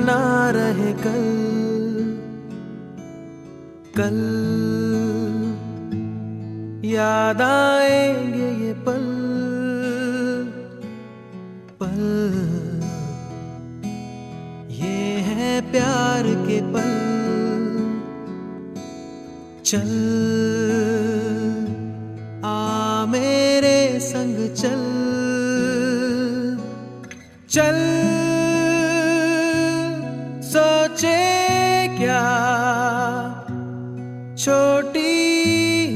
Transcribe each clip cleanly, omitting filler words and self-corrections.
ना रहे कल, कल याद आएंगे ये पल, पल ये है प्यार के पल। चल आ मेरे संग चल, चल सोचे क्या छोटी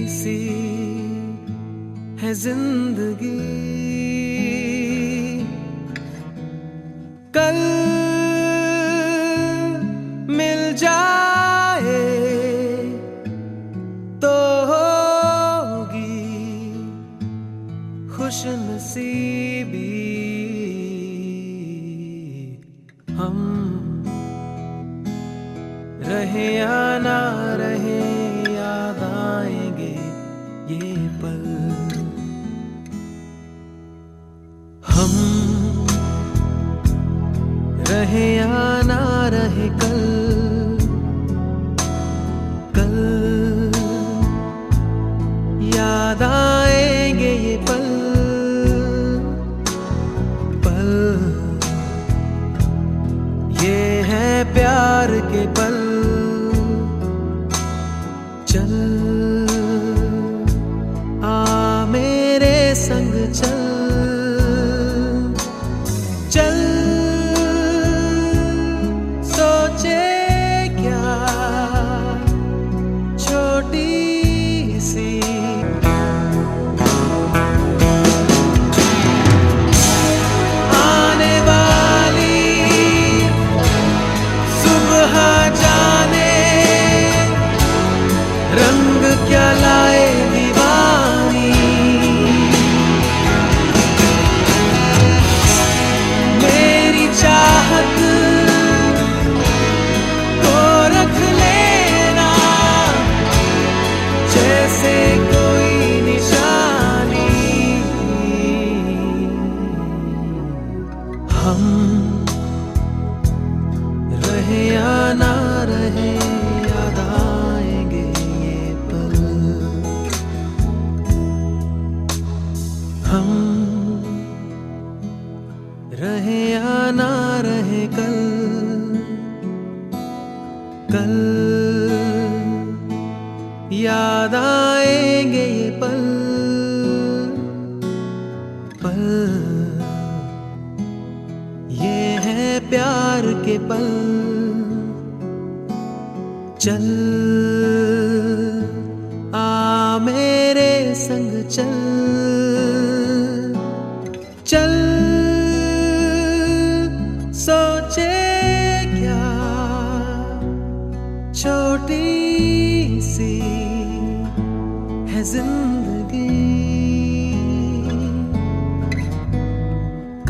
सी है जिंदगी, कल मिल जाए तो होगी खुशनसीबी। हम रहे या ना रहे याद आएंगे ये पल। हम रहे या ना रहे कल, कल याद आएंगे ये पल, पल ये है प्यार के पल। चल आ मेरे संग चल, चल सोचे क्या छोटी सी आने वाली सुबह जाने रंग क्या लाए दीवानी। मेरी चाहत को रख लेना जैसे कोई निशानी। हम रहे या ना रहे याद आएंगे ये पल। हम रहे या ना रहे कल, कल याद आएंगे ये पल, पल ये है प्यार के पल। चल आ मेरे संग चल, चल सोचे क्या छोटी सी है जिंदगी,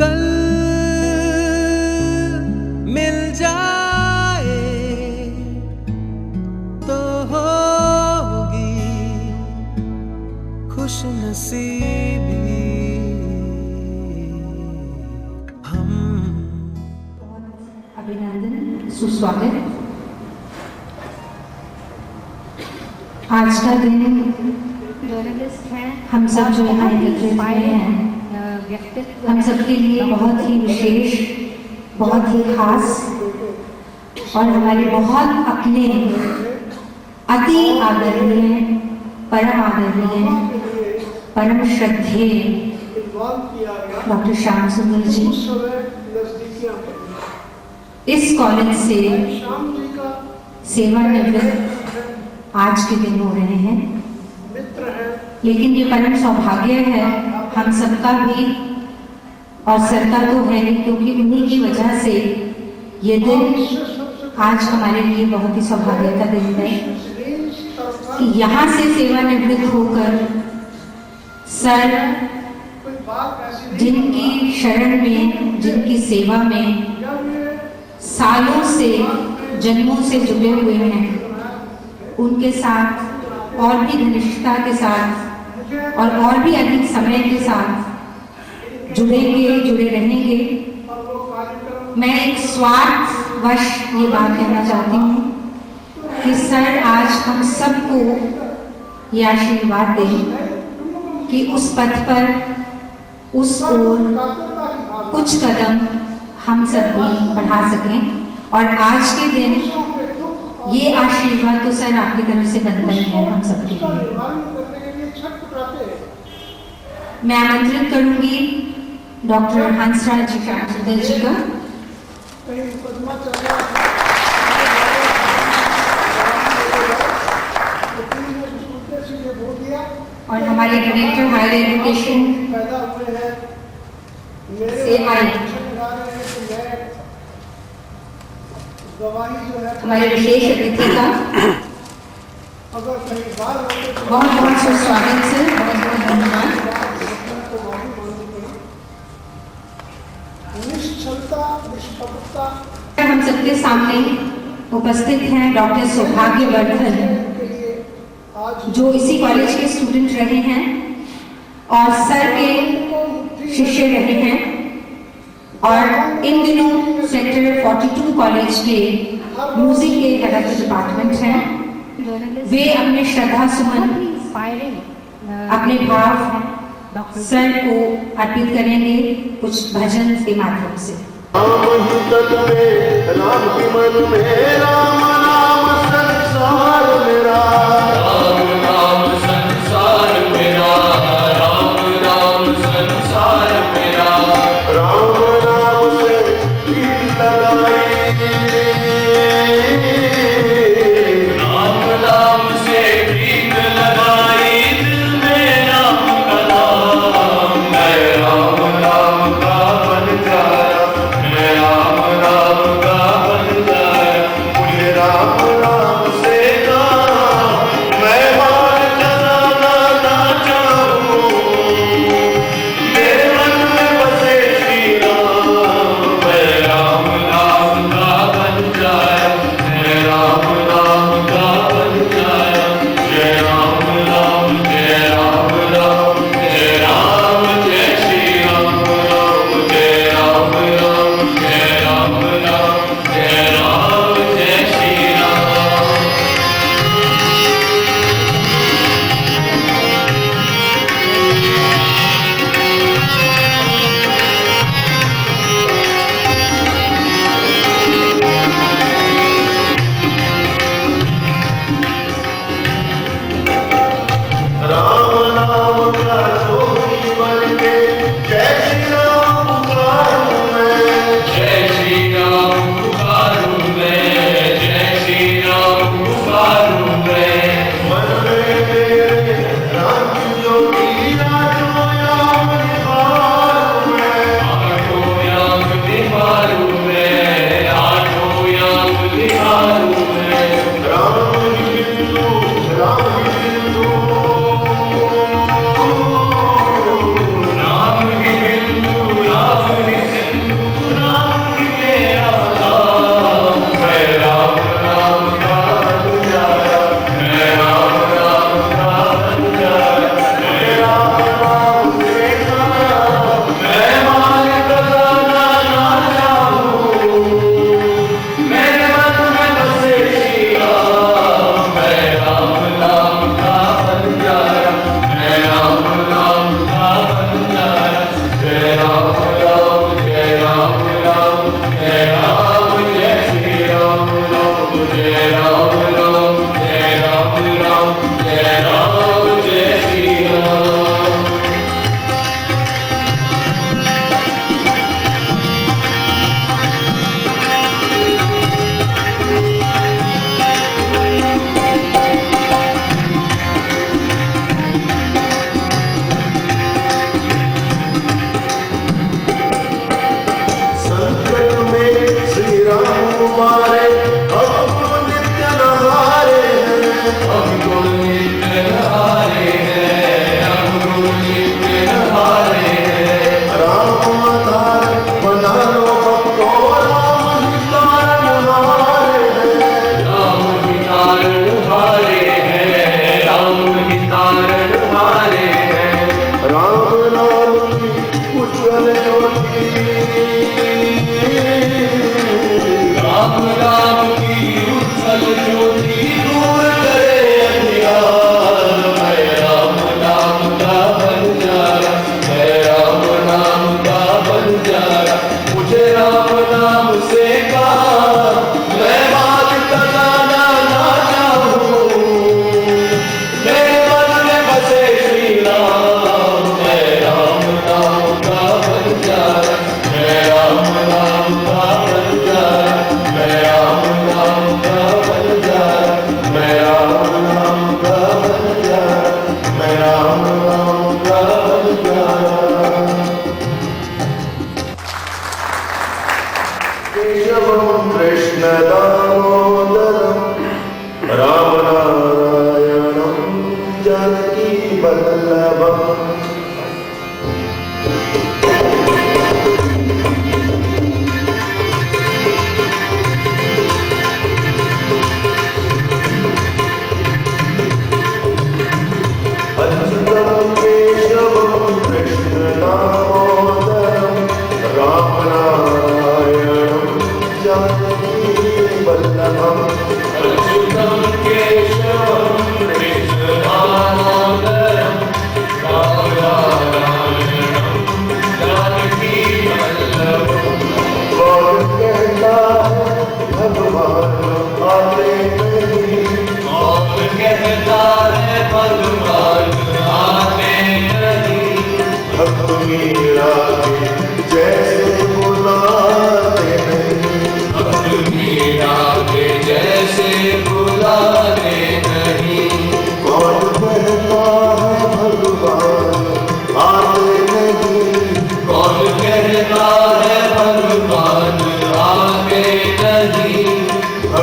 कल मिल जाए तो होगी खुशनसीबी। हम अभिनंदन, सुस्वागत। आज का दिन जर्नलिस्ट हैं, हम सब जो यहाँ एकत्रित हुए हैं, व्यक्तित्व हम सबके लिए बहुत ही विशेष, बहुत ही खास और हमारे बहुत अपने अति आदरणीय, परम आदरणीय, परम श्रद्धेय डॉक्टर श्याम सुंदर जी इस कॉलेज से सेवानिवृत्त आज के दिन हो रहे हैं। लेकिन ये परम सौभाग्य है हम सबका भी, और सबका तो है क्योंकि उन्हीं की वजह से ये दिन आज हमारे लिए बहुत ही सौभाग्य का दिन है कि यहाँ से सेवानिवृत्त होकर सर जिनकी शरण में, जिनकी सेवा में सालों से, जन्मों से जुड़े हुए हैं, उनके साथ और भी घनिष्ठता के साथ और भी अधिक समय के साथ जुड़ेंगे, जुड़े रहेंगे। मैं एक स्वार्थ सौभाग्यवश ये बात कहना चाहती हूँ कि सर आज हम सबको ये आशीर्वाद दें कि उस पथ पर उस ओर कुछ कदम हम सब भी बढ़ा सकें। और आज के दिन ये आशीर्वाद तो सर आपकी तरफ से बनता ही है हम सबके लिए। मैं आमंत्रित करूंगी डॉक्टर हंसराज जी का। और हमारे डायरेक्टर हायर एजुकेशन से आए हमारे विशेष अतिथि का बहुत बहुत सुस्वागत से बहुत बहुत धन्यवाद। हम सबके सामने उपस्थित हैं डॉक्टर सौभाग्यवर्धन, जो इसी कॉलेज के स्टूडेंट रहे हैं और सर के शिष्य रहे हैं और इन दिनों सेक्टर 42 कॉलेज के म्यूजिक के हेड ऑफ डिपार्टमेंट हैं। वे अपने श्रद्धा सुमन अपने भाव सर को अर्पित करेंगे कुछ भजन के माध्यम से। राम के मन में राम नाम संसार मेरा, राम नाम संसार मेरा, राम नाम संसार मेरा, राम नाम से प्रीत लगाई, राम नाम से प्रीत लगाई, दिल में राम का नाम, मैं राम नाम का बन जाया, मैं राम नाम का बन जाया, मुझे राम नाम से मैं मान चलाना चाहूँ, मेरे मन में बसे श्री राम, मैं राम नाम का बन जाया, मैं राम नाम का बन जाया, जय राम राम, जय राम राम, जय राम जय श्री राम राम, जय राम राम, जय राम राम, जय राम जय श्री राम। राम नाम का जोगी बन के जय श्री राम पुकारूं मैं, जय श्री राम पुकारूं मैं, जय श्री राम पुकारूं मैं, मन में मेरे राम की ज्योति आठों याम निभारूं मैं, आठों याम निभारूं मैं, आठों याम निभारूं मैं, राम ही बिंदु, राम ही बिंदु, राम ही बिंदु, राम ही सिंधु, राम ही मेरा नाम, मैं राम नाम का बन जाया, मैं राम नाम का बन जाया, मैं राम नाम से मैं मान बदलना ना चाहूँ, मेरे मन में बसे श्री राम, मैं राम नाम का बन जाया, मैं राम नाम का बन जाया, जय राम राम, जय राम राम, जय राम जय श्री राम राम, जय राम राम, जय राम राम, जय राम जय श्री राम। संकट में श्री राम कुमारे, हमको नित्य नहारे हैं, हमको नित्य नहारे हैं, हमको नित्य नहारे हैं, राम आधार बना लो भक्तों, राम ही तारण हारे हैं, राम ही तारण हारे हैं, राम ही तारण हारे हैं, राम नाम की उज्ज्वल ज्योति, राम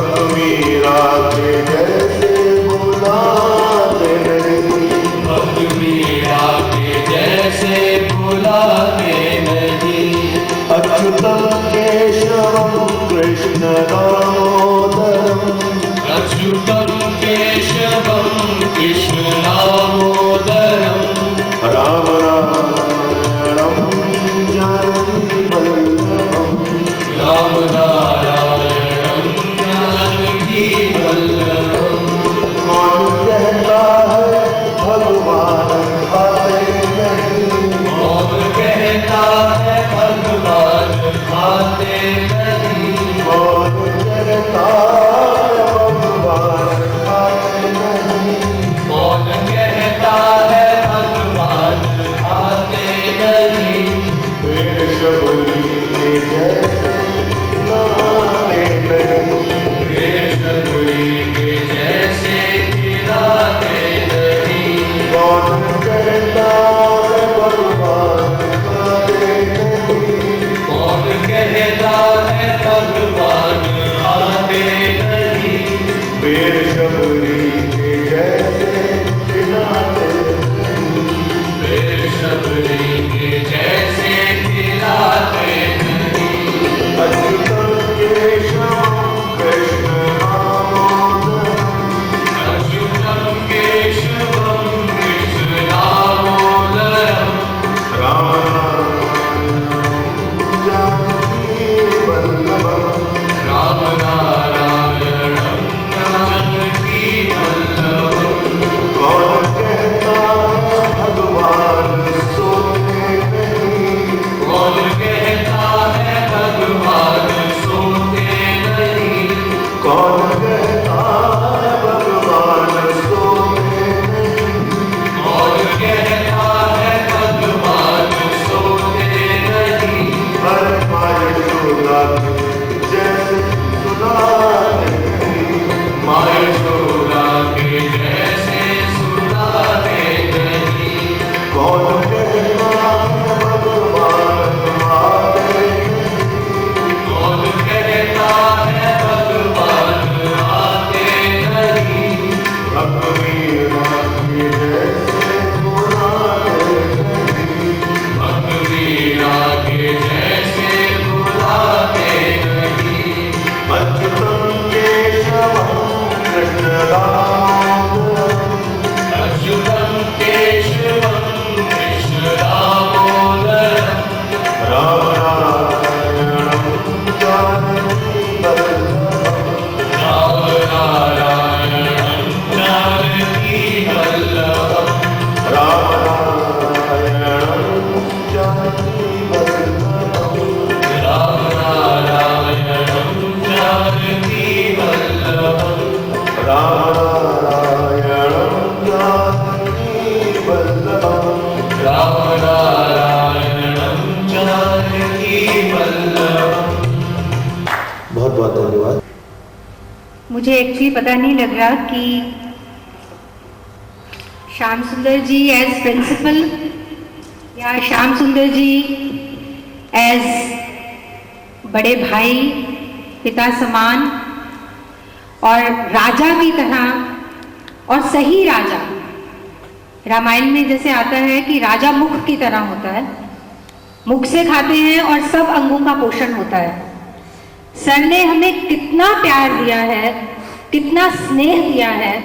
भक्त मीरा के जैसे बुलाते नहीं, भक्त मीरा के जैसे बुलाते नहीं। अच्युतम केशवम कृष्ण दामोदरम, अच्युतम केशवम कृष्ण दामोदरम, राम नारायणम जानकी वल्लभम, राम नारायणं जानकी वल्लभम्। कौन कहता है भगवान खाते नहीं, कौन कहता है भगवान खाते नहीं, कौन कहता है भगवान खाते नहीं, कौन कहता है भगवान खाते नहीं। पेड़ शबरी के जैसे खिलाते नहीं, कृष्णपुरी के जैसे खिलाते नहीं, कौन कहता है भगवान खाते नहीं, कौन कहता है भगवान खाते नहीं। पेड़ शबरी के जैसे खिलाते नहीं, कृष्णपुरी के जैसे खिलाते नहीं। अच्युतम केशवम कृष्ण दामोदरम, अच्युतम केशवम कृष्ण दामोदरम, राम नारायणम जानकी वल्लभम, राम नारायणं जानकी वल्लभम्। कौन कहता है भगवान सोते नहीं, कौन कहता है भगवान सोते नहीं, कौन कहता है भगवान सोते नहीं, कौन कहता है भगवान सोते नहीं। हर माय शोला जैसे सुनाते नहीं, माय शोला के जैसे सुनाते नहीं, कौन कहता है भगवान आते नहीं, कौन कहता है भगवान आते नहीं। भक्त मीरा के जैसे बुलाते नहीं, भक्त मीरा के जैसे बुलाते नहीं। अच्युतम केशवम कृष्ण दामोदरम, अच्युतम केशवम कृष्ण दामोदरम, राम नारायणम जानकी वल्लभम, राम नारायणं जानकी वल्लभम्, राम नारायणम जानकी वल्लभम, राम नारायणं जानकी वल्लभम्, राम नारायणम जानकी वल्लभम। राम नारायणं जानकी वल्लभम्। बहुत बहुत धन्यवाद। मुझे एक्चुअली पता नहीं लग रहा कि श्याम सुंदर जी एज प्रिंसिपल या श्याम सुंदर जी एज बड़े भाई, पिता समान और राजा की तरह, और सही राजा। रामायण में जैसे आता है कि राजा मुख की तरह होता है, मुख से खाते हैं और सब अंगों का पोषण होता है। सर ने हमें कितना प्यार दिया है, कितना स्नेह दिया है।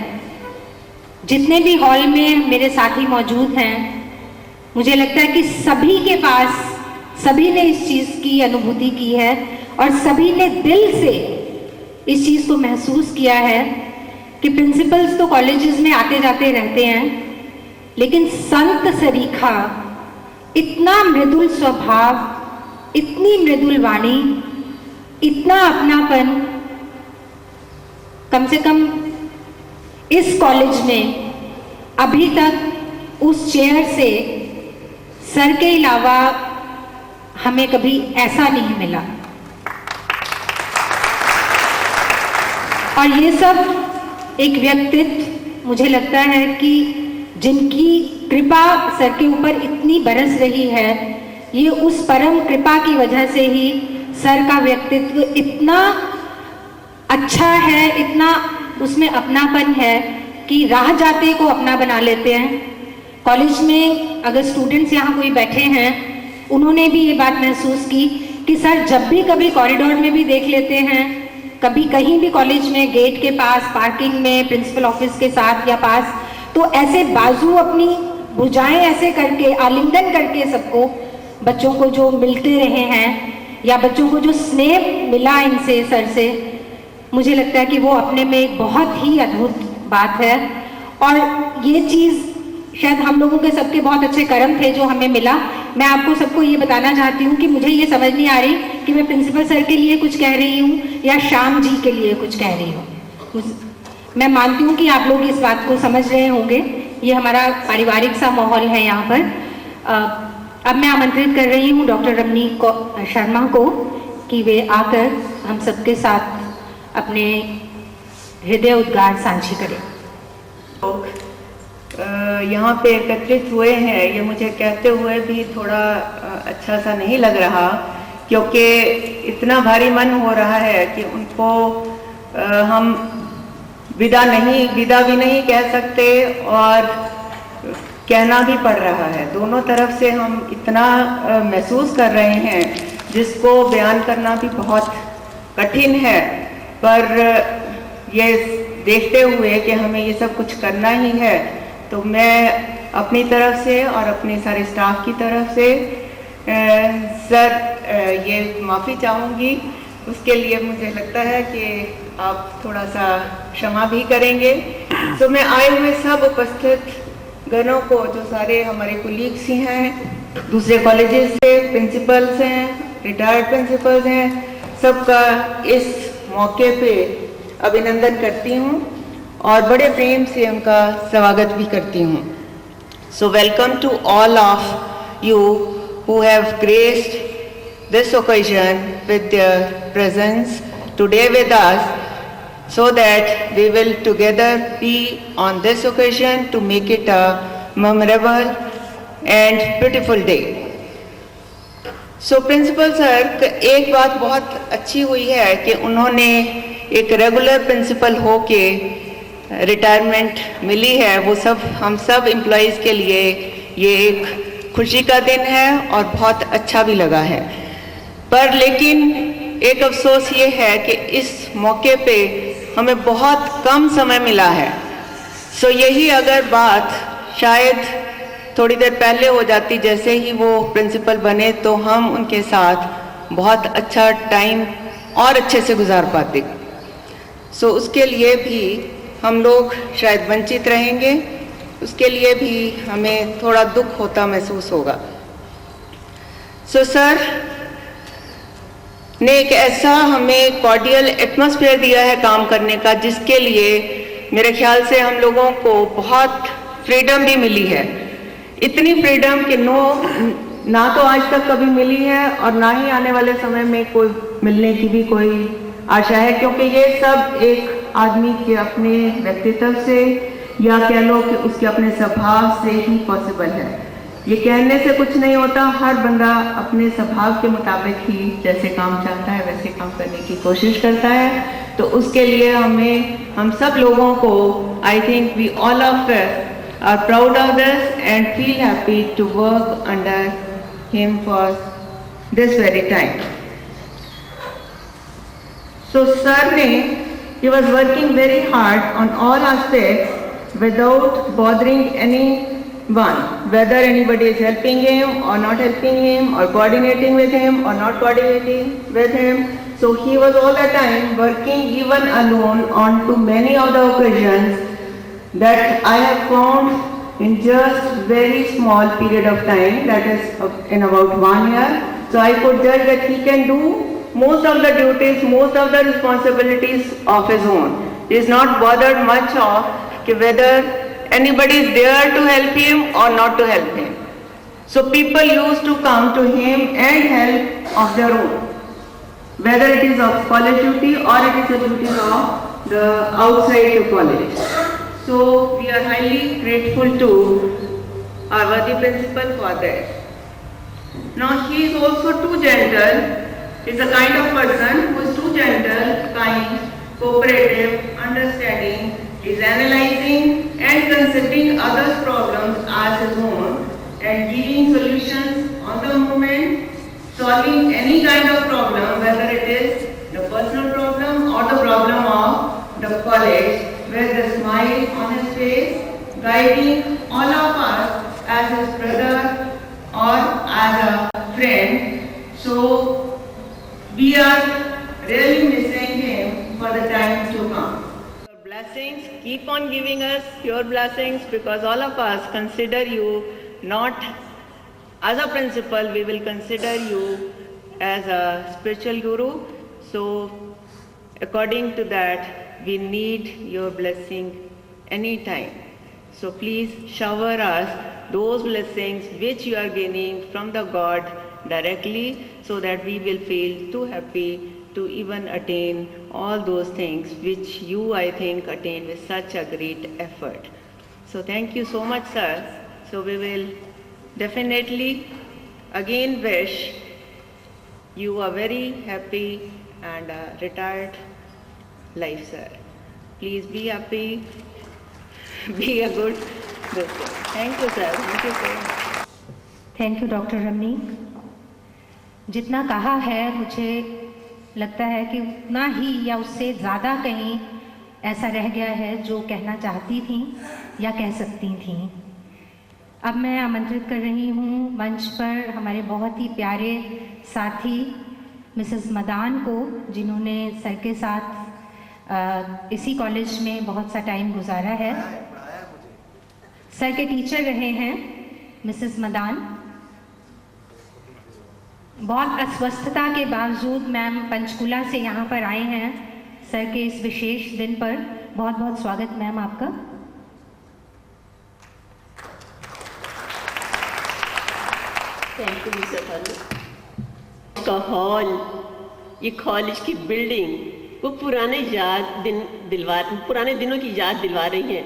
जितने भी हॉल में मेरे साथी मौजूद हैं, मुझे लगता है कि सभी के पास, सभी ने इस चीज़ की अनुभूति की है और सभी ने दिल से इस चीज़ को महसूस किया है कि प्रिंसिपल्स तो कॉलेजेस में आते जाते रहते हैं, लेकिन संत सरीखा, इतना मृदुल स्वभाव, इतनी मृदुल वाणी, इतना अपनापन, कम से कम इस कॉलेज में अभी तक उस चेयर से सर के अलावा हमें कभी ऐसा नहीं मिला। और ये सब एक व्यक्तित्व, मुझे लगता है कि जिनकी कृपा सर के ऊपर इतनी बरस रही है, ये उस परम कृपा की वजह से ही सर का व्यक्तित्व इतना अच्छा है, इतना उसमें अपनापन है कि राह जाते को अपना बना लेते हैं। कॉलेज में अगर स्टूडेंट्स यहाँ कोई बैठे हैं, उन्होंने भी ये बात महसूस की कि सर जब भी कभी कॉरिडोर में भी देख लेते हैं, कभी कहीं भी कॉलेज में गेट के पास, पार्किंग में, प्रिंसिपल ऑफिस के साथ या पास, तो ऐसे बाजू अपनी भुजाएं ऐसे करके, आलिंगन करके सबको, बच्चों को जो मिलते रहे हैं या बच्चों को जो स्नेह मिला इनसे, सर से, मुझे लगता है कि वो अपने में एक बहुत ही अद्भुत बात है। और ये चीज़ शायद हम लोगों के सबके बहुत अच्छे कर्म थे जो हमें मिला। मैं आपको सबको ये बताना चाहती हूँ कि मुझे ये समझ नहीं आ रही कि मैं प्रिंसिपल सर के लिए कुछ कह रही हूँ या श्याम जी के लिए कुछ कह रही हूँ। मैं मानती हूँ कि आप लोग इस बात को समझ रहे होंगे। ये हमारा पारिवारिक सा माहौल है यहाँ पर। अब मैं आमंत्रित कर रही हूँ डॉक्टर रमनी शर्मा को कि वे आकर हम सबके साथ अपने हृदय उद्गार साझी करें। यहाँ पे एकत्रित हुए हैं, ये मुझे कहते हुए भी थोड़ा अच्छा सा नहीं लग रहा, क्योंकि इतना भारी मन हो रहा है कि उनको हम विदा भी नहीं कह सकते और कहना भी पड़ रहा है। दोनों तरफ से हम इतना महसूस कर रहे हैं जिसको बयान करना भी बहुत कठिन है, पर ये देखते हुए कि हमें ये सब कुछ करना ही है, तो मैं अपनी तरफ से और अपने सारे स्टाफ की तरफ से सर ये माफ़ी चाहूँगी। उसके लिए मुझे लगता है कि आप थोड़ा सा क्षमा भी करेंगे। तो मैं आए हुए सब उपस्थित गणों को, जो सारे हमारे कोलीग्स ही हैं, दूसरे कॉलेजेस से प्रिंसिपल्स हैं, रिटायर्ड प्रिंसिपल्स हैं, सबका इस मौके पे अभिनंदन करती हूँ और बड़े प्रेम से उनका स्वागत भी करती हूँ। So welcome to all of you who have graced this occasion with their presence today with us, so that we will together be on this occasion to make it a memorable and beautiful day. So Principal Sir, एक बात बहुत अच्छी हुई है कि उन्होंने एक regular principal हो के रिटायरमेंट मिली है। वो सब हम सब एम्प्लॉइज़ के लिए ये एक खुशी का दिन है और बहुत अच्छा भी लगा है। पर लेकिन एक अफसोस ये है कि इस मौके पे हमें बहुत कम समय मिला है। सो यही अगर बात शायद थोड़ी देर पहले हो जाती, जैसे ही वो प्रिंसिपल बने, तो हम उनके साथ बहुत अच्छा टाइम और अच्छे से गुजार पाते। सो उसके लिए भी हम लोग शायद वंचित रहेंगे, उसके लिए भी हमें थोड़ा दुख होता महसूस होगा। सो सर ने एक ऐसा हमें कॉर्डियल एटमॉस्फेयर दिया है काम करने का, जिसके लिए मेरे ख्याल से हम लोगों को बहुत फ्रीडम भी मिली है। इतनी फ्रीडम कि ना तो आज तक कभी मिली है और ना ही आने वाले समय में कोई मिलने की भी कोई आशा है, क्योंकि ये सब एक आदमी के अपने व्यक्तित्व से या कह लो कि उसके अपने स्वभाव से ही पॉसिबल है। ये कहने से कुछ नहीं होता, हर बंदा अपने स्वभाव के मुताबिक ही जैसे काम चाहता है वैसे काम करने की कोशिश करता है। तो उसके लिए हम सब लोगों को, I think we all of us are proud of this and feel happy to work under him for this very time. So sir ने, he was working very hard on all aspects without bothering anyone, whether anybody is helping him or not helping him, or coordinating with him or not coordinating with him. So he was all the time working even alone on to many of the occasions that I have found in just very small period of time, that is in about 1 year. So I could judge that he can do most of the duties, most of the responsibilities of his own. He is not bothered much of whether anybody is there to help him or not to help him. So people used to come to him and help of their own, whether it is of college duty or it is the duties of the outside the college. So we are highly grateful to our worthy principal for that. Now he is also too gentle. Is a kind of person who is too gentle, kind, cooperative, understanding, is analyzing and considering others' problems as his own and giving solutions on the moment, solving any kind of problem, whether it is the personal problem or the problem of the college, with a smile on his face, guiding all of us as his brother or as a friend. So we are really missing him for the time to come. Your blessings, keep on giving us your blessings, because all of us consider you not as a principal, we will consider you as a spiritual guru. So according to that, we need your blessing anytime. So please shower us those blessings which you are gaining from the God directly, so that we will feel too happy to even attain all those things which you, I think, attain with such a great effort. So thank you so much, sir. So we will definitely again wish you a very happy and retired life, sir. Please be happy, be a good person. Thank you, sir. Thank you so much. Thank you doctor Ramani. जितना कहा है मुझे लगता है कि उतना ही या उससे ज़्यादा कहीं ऐसा रह गया है जो कहना चाहती थी या कह सकती थी। अब मैं आमंत्रित कर रही हूँ मंच पर हमारे बहुत ही प्यारे साथी मिसेस मदान को, जिन्होंने सर के साथ इसी कॉलेज में बहुत सा टाइम गुजारा है। सर के टीचर रहे हैं मिसेस मदान। बहुत अस्वस्थता के बावजूद मैम पंचकुला से यहाँ पर आए हैं सर के इस विशेष दिन पर। बहुत बहुत स्वागत मैम आपका। थैंक यू मिस्टर का हॉल, ये कॉलेज की बिल्डिंग वो पुराने दिनों की याद दिलवा रही है।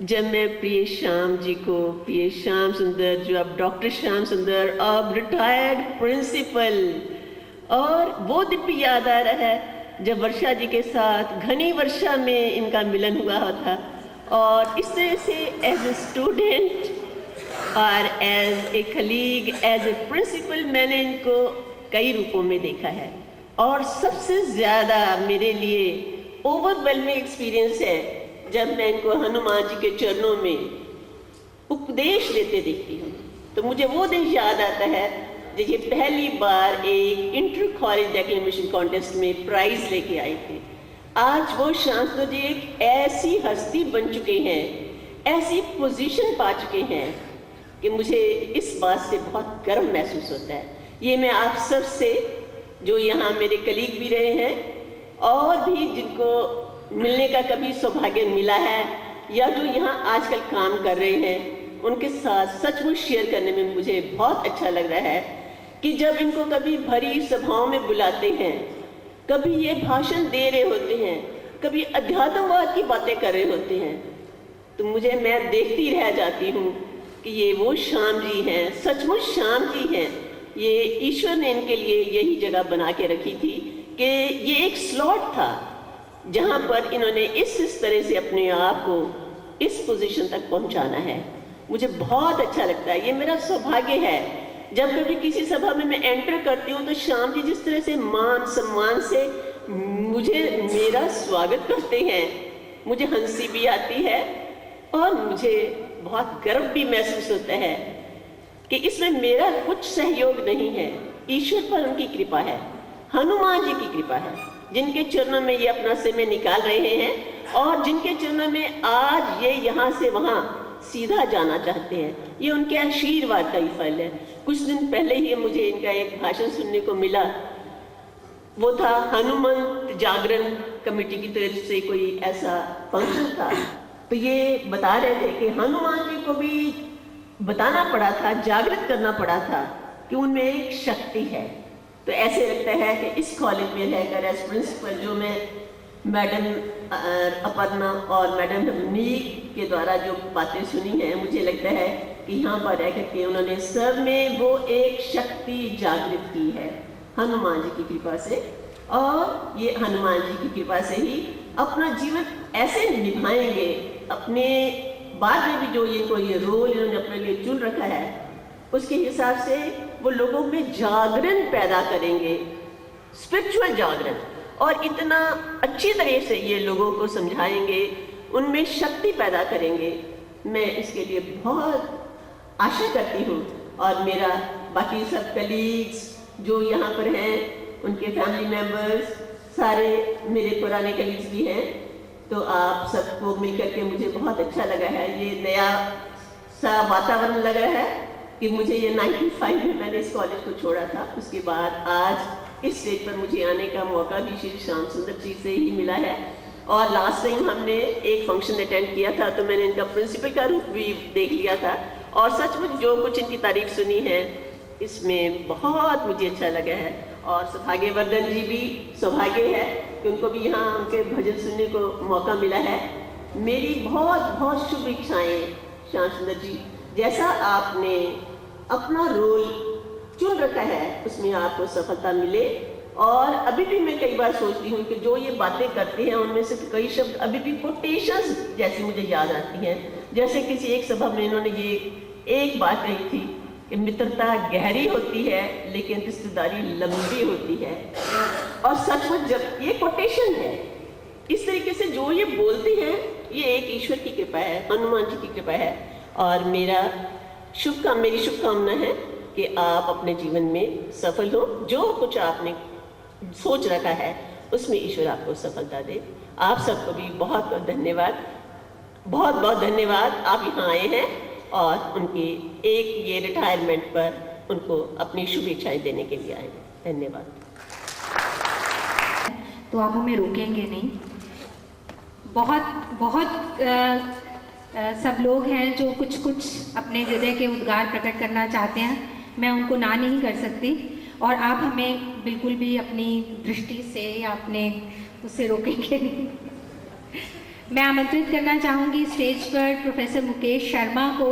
जब मैं प्रिय श्याम जी को, प्रिय श्याम सुंदर जो अब डॉक्टर श्याम सुंदर, अब रिटायर्ड प्रिंसिपल, और वो दिन भी याद आ रहा है जब वर्षा जी के साथ घनी वर्षा में इनका मिलन हुआ था। और इस तरह से एज ए स्टूडेंट और as a colleague, as a principal, मैंने इनको कई रूपों में देखा है। और सबसे ज़्यादा मेरे लिए ओवरवेलमिंग एक्सपीरियंस है जब मैं इनको हनुमान जी के चरणों में उपदेश देते देखती हूँ। तो मुझे वो दिन याद आता है जब ये पहली बार एक इंटर कॉलेज डेक्लेमेशन कॉन्टेस्ट में प्राइज लेके आए थे। आज वो शांत जी एक ऐसी हस्ती बन चुके हैं, ऐसी पोजीशन पा चुके हैं कि मुझे इस बात से बहुत गर्व महसूस होता है। ये मैं आप सब से, जो यहाँ मेरे कलीग भी रहे हैं और भी जिनको मिलने का कभी सौभाग्य मिला है या जो यहाँ आजकल काम कर रहे हैं, उनके साथ सचमुच शेयर करने में मुझे बहुत अच्छा लग रहा है कि जब इनको कभी भरी सभाओं में बुलाते हैं, कभी ये भाषण दे रहे होते हैं, कभी अध्यात्मवाद की बातें कर रहे होते हैं, तो मैं देखती रह जाती हूँ कि ये वो श्याम जी हैं, सचमुच श्याम जी हैं। ये ईश्वर ने इनके लिए यही जगह बना के रखी थी कि ये एक स्लॉट था जहाँ पर इन्होंने इस तरह से अपने आप को इस पोजीशन तक पहुँचाना है। मुझे बहुत अच्छा लगता है, ये मेरा सौभाग्य है। जब कभी किसी सभा में मैं एंटर करती हूँ तो श्याम जी जिस तरह से मान सम्मान से मेरा स्वागत करते हैं, मुझे हंसी भी आती है और मुझे बहुत गर्व भी महसूस होता है कि इसमें मेरा कुछ सहयोग नहीं है, ईश्वर पर उनकी कृपा है, हनुमान जी की कृपा है, जिनके चरणों में ये अपना समय निकाल रहे हैं और जिनके चरणों में आज ये यहाँ से वहाँ सीधा जाना चाहते हैं। ये उनके आशीर्वाद का ही फल है। कुछ दिन पहले ही मुझे इनका एक भाषण सुनने को मिला, वो था हनुमंत जागरण कमेटी की तरफ से कोई ऐसा फंक्शन था। तो ये बता रहे थे कि हनुमान जी को भी बताना पड़ा था, जागृत करना पड़ा था कि उनमें एक शक्ति है। तो ऐसे लगता है कि इस कॉलेज में रहकर एज प्रिंसिपल, जो मैं मैडम अपर्णा और मैडम नीक के द्वारा जो बातें सुनी हैं, मुझे लगता है कि यहाँ पर रह करके उन्होंने सब में वो एक शक्ति जागृत की है हनुमान जी की कृपा से। और ये हनुमान जी की कृपा से ही अपना जीवन ऐसे निभाएंगे, अपने बाद में भी जो ये रोल इन्होंने अपने लिए चुन रखा है उसके हिसाब से वो लोगों में जागरण पैदा करेंगे, स्पिरिचुअल जागरण, और इतना अच्छी तरह से ये लोगों को समझाएंगे, उनमें शक्ति पैदा करेंगे। मैं इसके लिए बहुत आशा करती हूँ। और मेरा बाकी सब कलीग्स जो यहाँ पर हैं, उनके फैमिली मेम्बर्स, सारे मेरे पुराने कलीग्स भी हैं, तो आप सबको मिलकर के मुझे बहुत अच्छा लगा है। ये नया सा वातावरण लग रहा है कि मुझे ये 95 में मैंने इस कॉलेज को छोड़ा था, उसके बाद आज इस स्टेज पर मुझे आने का मौका भी श्री श्याम सुंदर जी से ही मिला है। और लास्ट टाइम हमने एक फंक्शन अटेंड किया था तो मैंने इनका प्रिंसिपल का रूप भी देख लिया था, और सचमुच जो कुछ इनकी तारीफ सुनी है इसमें बहुत मुझे अच्छा लगा है। और सौभाग्यवर्धन जी भी सौभाग्य है कि उनको भी यहाँ उनके भजन सुनने को मौका मिला है। मेरी बहुत बहुत शुभ इच्छाएँ श्याम सुंदर जी, जैसा आपने अपना रोल चुन रखा है उसमें आपको सफलता मिले। और अभी भी मैं कई बार सोचती हूँ कि जो ये बातें करते हैं उनमें से कई शब्द अभी भी कोटेशंस जैसी मुझे याद आती हैं। जैसे किसी एक सभा में इन्होंने ये एक बात कही थी कि मित्रता गहरी होती है लेकिन रिश्तेदारी लंबी होती है, और सचमुच जब ये कोटेशन है, इस तरीके से जो ये बोलते हैं ये एक ईश्वर की कृपा है, हनुमान जी की कृपा है। और मेरी शुभकामना है कि आप अपने जीवन में सफल हो, जो कुछ आपने सोच रखा है उसमें ईश्वर आपको सफलता दे। आप सबको भी बहुत बहुत धन्यवाद, बहुत बहुत धन्यवाद। आप यहाँ आए हैं और उनकी एक ये रिटायरमेंट पर उनको अपनी शुभेच्छाएं देने के लिए आए हैं। धन्यवाद। तो आप हमें रोकेंगे नहीं। बहुत सब लोग हैं जो कुछ अपने हृदय के उद्गार प्रकट करना चाहते हैं, मैं उनको ना नहीं कर सकती, और आप हमें बिल्कुल भी अपनी दृष्टि से या अपने उससे रोकेंगे नहीं। मैं आमंत्रित करना चाहूँगी स्टेज पर प्रोफेसर मुकेश शर्मा को,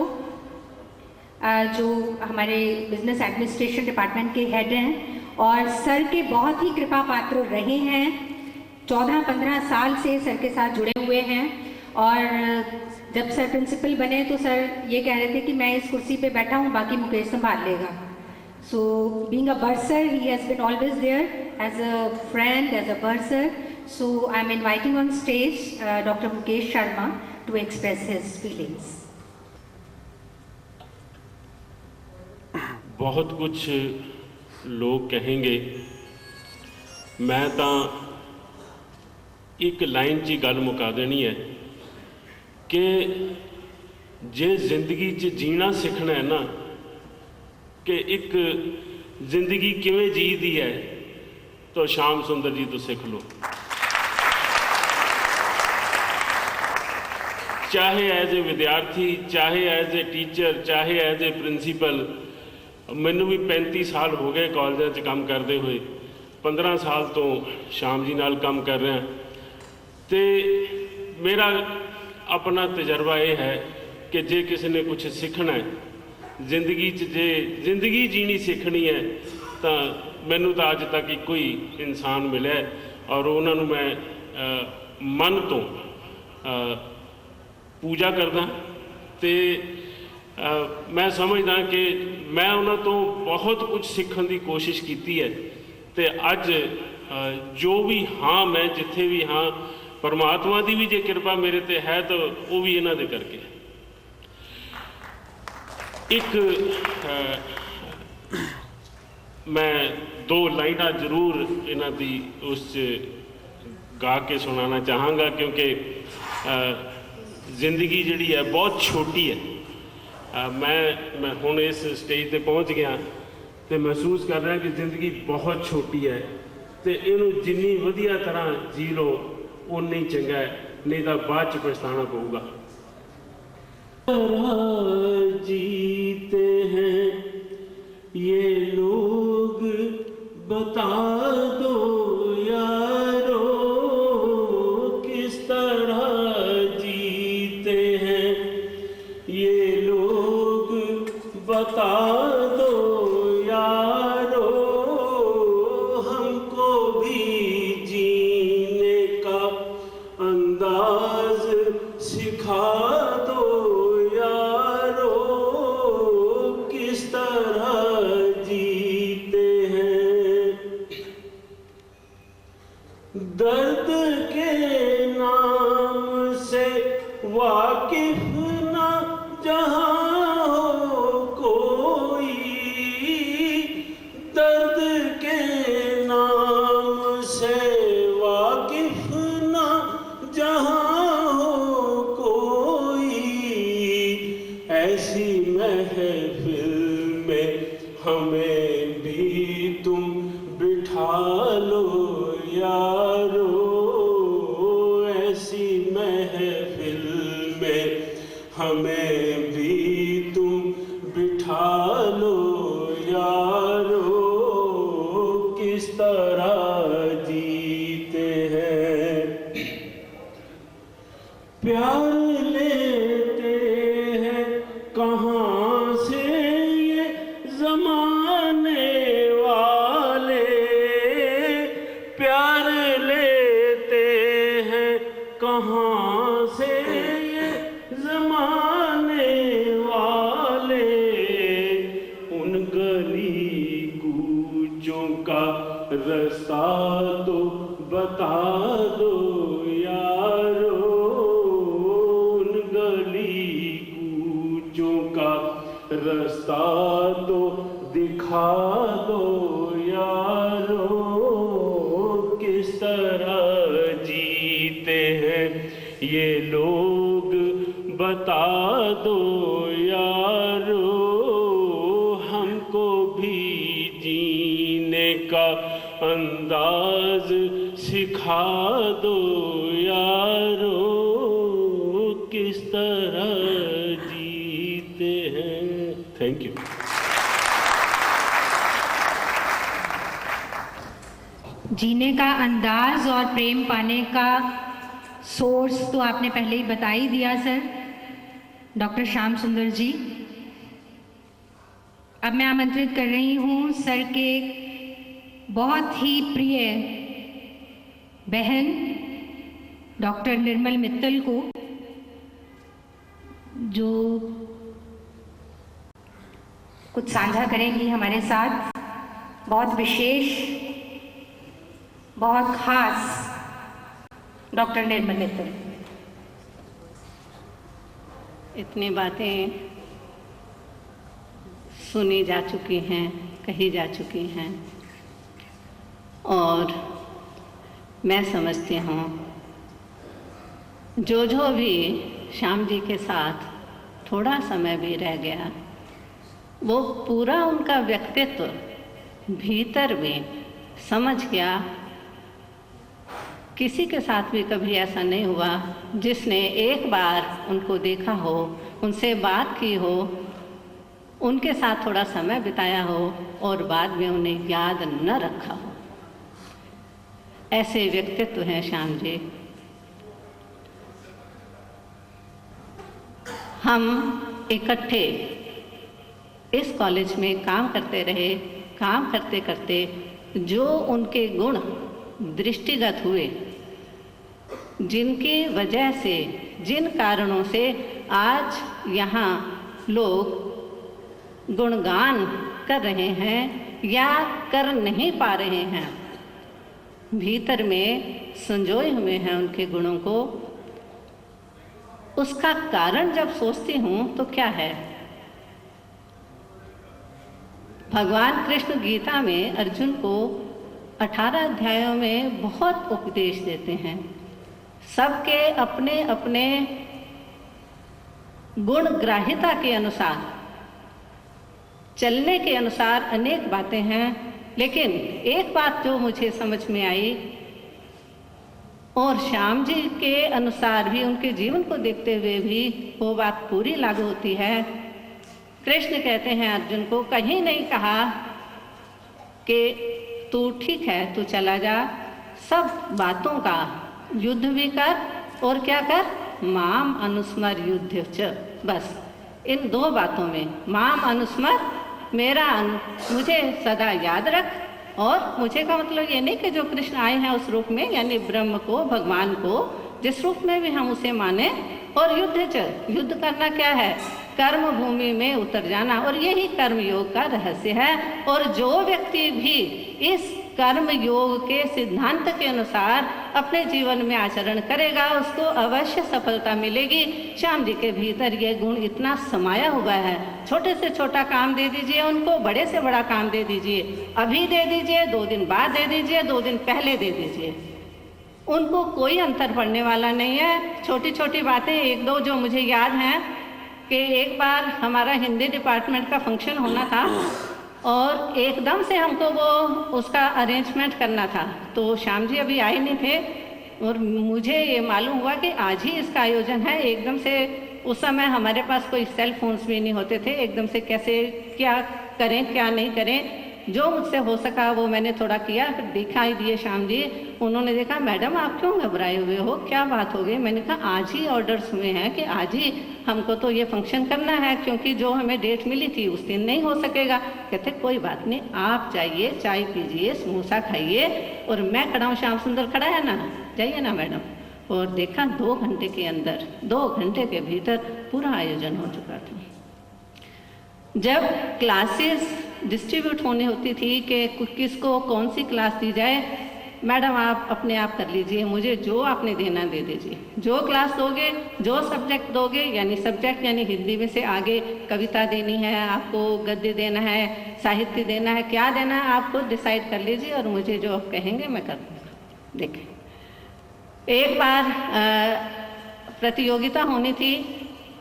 जो हमारे बिजनेस एडमिनिस्ट्रेशन डिपार्टमेंट के हेड हैं और सर के बहुत ही कृपा पात्र रहे हैं। 14-15 साल से सर के साथ जुड़े हुए हैं, और जब सर प्रिंसिपल बने तो सर ये कह रहे थे कि मैं इस कुर्सी पे बैठा हूँ, बाकी मुकेश संभाल लेगा। So being a bursar, he has been always there as a friend, as a bursar. So I'm inviting on stage Dr. Mukesh Sharma to express his feelings. बहुत कुछ लोग कहेंगे, मैं तो एक लाइन ची गल मुका देनी है कि जे जिंदगी च जीना सीखना है ना, कि एक जिंदगी किवें जी दी है, तो श्याम सुंदर जी तो सीख लो। चाहे एज ए विद्यार्थी, चाहे एज ए टीचर, चाहे एज ए प्रिंसीपल। मैनू भी 35 साल हो गए कॉलेज काम करते हुए, 15 साल तो श्याम जी नाल काम कर रहा। तो मेरा अपना तजर्बा ये है कि जे किसी ने कुछ सीखना है जिंदगी जे जिंदगी जीनी सीखनी है, तो मैनू तो अज तक एक ही इंसान मिले, और उन्होंने मैं मन तो पूजा करदा। तो मैं समझदा कि मैं उन्होंने तो बहुत कुछ सीखने की कोशिश की है। तो अज जो भी हाँ, मैं जिथे भी हाँ, परमात्मा की भी जे कृपा मेरे ते है तो वो भी इन्हों दे करके। एक मैं 2 लाइना जरूर इन्हों की उस गा के सुनाना चाहांगा, क्योंकि जिंदगी जिहड़ी है बहुत छोटी है। मैं हुण इस स्टेज पे पहुँच गया तो महसूस कर रहा कि जिंदगी बहुत छोटी है, तो इनू जिन्नी वधिया तरह जी लो उन्ना ही चंगा है, नहीं तो बाद च पछताना पऊगा। जीते हैं ये लोग बता दो यारो, किस तरह जीते हैं ये लोग बता दो यारो, हमको भी वाकिफ ना जहां हो कोई, दर्द के नाम से वाकिफ ना जहां हो कोई, ऐसी महफिल में हमें भी तुम बिठा लो यारो, ऐसी महफिल में हमें भी तुम बिठा लो यारो, किस तरह जीते हैं प्यार लेते हैं कहाँ से ये जमाने वाले, प्यार लेते हैं कहाँ से ये जमाने वाले, उन गली कूचों का रास्ता तो बता दो यारो, उन गली कूचों का रास्ता तो दिखा दो यारो, किस तरह जीते हैं ये लोग बता दो यारो, हमको भी जीने का अंदाज सिखा दो यारो, किस तरह जीते हैं। Thank you. जीने का अंदाज और प्रेम पाने का सोर्स तो आपने पहले ही बता ही दिया सर, डॉक्टर श्याम सुंदर जी। अब मैं आमंत्रित कर रही हूँ सर के बहुत ही प्रिय बहन डॉक्टर निर्मल मित्तल को, जो कुछ साझा करेंगी हमारे साथ। बहुत विशेष, बहुत खास डॉक्टर निर्मल मित्तल। इतनी बातें सुनी जा चुकी हैं, कही जा चुकी हैं, और मैं समझती हूँ जो भी श्याम जी के साथ थोड़ा समय भी रह गया, वो पूरा उनका व्यक्तित्व भीतर में समझ गया। किसी के साथ भी कभी ऐसा नहीं हुआ जिसने एक बार उनको देखा हो, उनसे बात की हो, उनके साथ थोड़ा समय बिताया हो और बाद में उन्हें याद न रखा हो। ऐसे व्यक्तित्व हैं श्याम जी। हम इकट्ठे इस कॉलेज में काम करते रहे। काम करते करते जो उनके गुण दृष्टिगत हुए, जिनकी वजह से, जिन कारणों से आज यहाँ लोग गुणगान कर रहे हैं या कर नहीं पा रहे हैं, भीतर में संजोए हुए हैं उनके गुणों को, उसका कारण जब सोचती हूँ तो क्या है? भगवान कृष्ण गीता में अर्जुन को 18 अध्यायों में बहुत उपदेश देते हैं। सबके अपने अपने गुण ग्राह्यता के अनुसार, चलने के अनुसार अनेक बातें हैं, लेकिन एक बात जो मुझे समझ में आई और श्याम जी के अनुसार भी, उनके जीवन को देखते हुए भी वो बात पूरी लागू होती है। कृष्ण कहते हैं अर्जुन को, कहीं नहीं कहा कि तू ठीक है, तू चला जा, सब बातों का युद्ध भी कर और क्या कर, माम अनुस्मर युद्ध च। बस इन दो बातों में, माम अनुस्मर, मुझे सदा याद रख, और मुझे का मतलब ये नहीं कि जो कृष्ण आए हैं उस रूप में, यानी ब्रह्म को, भगवान को, जिस रूप में भी हम उसे माने, और युद्ध च, युद्ध करना क्या है, कर्म भूमि में उतर जाना, और यही कर्म योग का रहस्य है। और जो व्यक्ति भी इस कर्म योग के सिद्धांत के अनुसार अपने जीवन में आचरण करेगा उसको अवश्य सफलता मिलेगी। श्याम जी के भीतर ये गुण इतना समाया हुआ है। छोटे से छोटा काम दे दीजिए उनको, बड़े से बड़ा काम दे दीजिए, अभी दे दीजिए, 2 दिन बाद दे दीजिए, 2 दिन पहले दे दीजिए, उनको कोई अंतर पड़ने वाला नहीं है। छोटी छोटी बातें 1-2 जो मुझे याद हैं कि एक बार हमारा हिंदी डिपार्टमेंट का फंक्शन होना था और एकदम से हमको वो उसका अरेंजमेंट करना था, तो श्याम जी अभी आए नहीं थे और मुझे ये मालूम हुआ कि आज ही इसका आयोजन है। एकदम से उस समय हमारे पास कोई सेल फोन्स भी नहीं होते थे, एकदम से कैसे क्या करें क्या नहीं करें, जो मुझसे हो सका वो मैंने थोड़ा किया। फिर दिखाई दिए श्याम जी, उन्होंने देखा मैडम आप क्यों घबराए हुए हो, क्या बात हो गई। मैंने कहा आज ही ऑर्डर्स हुए हैं कि आज ही हमको तो ये फंक्शन करना है, क्योंकि जो हमें डेट मिली थी उस दिन नहीं हो सकेगा। कहते कोई बात नहीं, आप जाइए, चाय पीजिए, समोसा खाइए और मैं खड़ा हूँ, श्याम सुंदर खड़ा है ना, जाइए ना मैडम। और देखा 2 घंटे के अंदर, 2 घंटे के भीतर पूरा आयोजन हो चुका था। जब क्लासेस डिस्ट्रीब्यूट होनी होती थी कि किसको कौन सी क्लास दी जाए, मैडम आप अपने आप कर लीजिए, मुझे जो आपने देना दे दीजिए, जो क्लास दोगे, जो सब्जेक्ट दोगे, यानी सब्जेक्ट यानी हिंदी में से आगे कविता देनी है आपको, गद्य देना है, साहित्य देना है, क्या देना है आपको डिसाइड कर लीजिए और मुझे जो आप कहेंगे मैं कर दूँगा। देखें, एक बार प्रतियोगिता होनी थी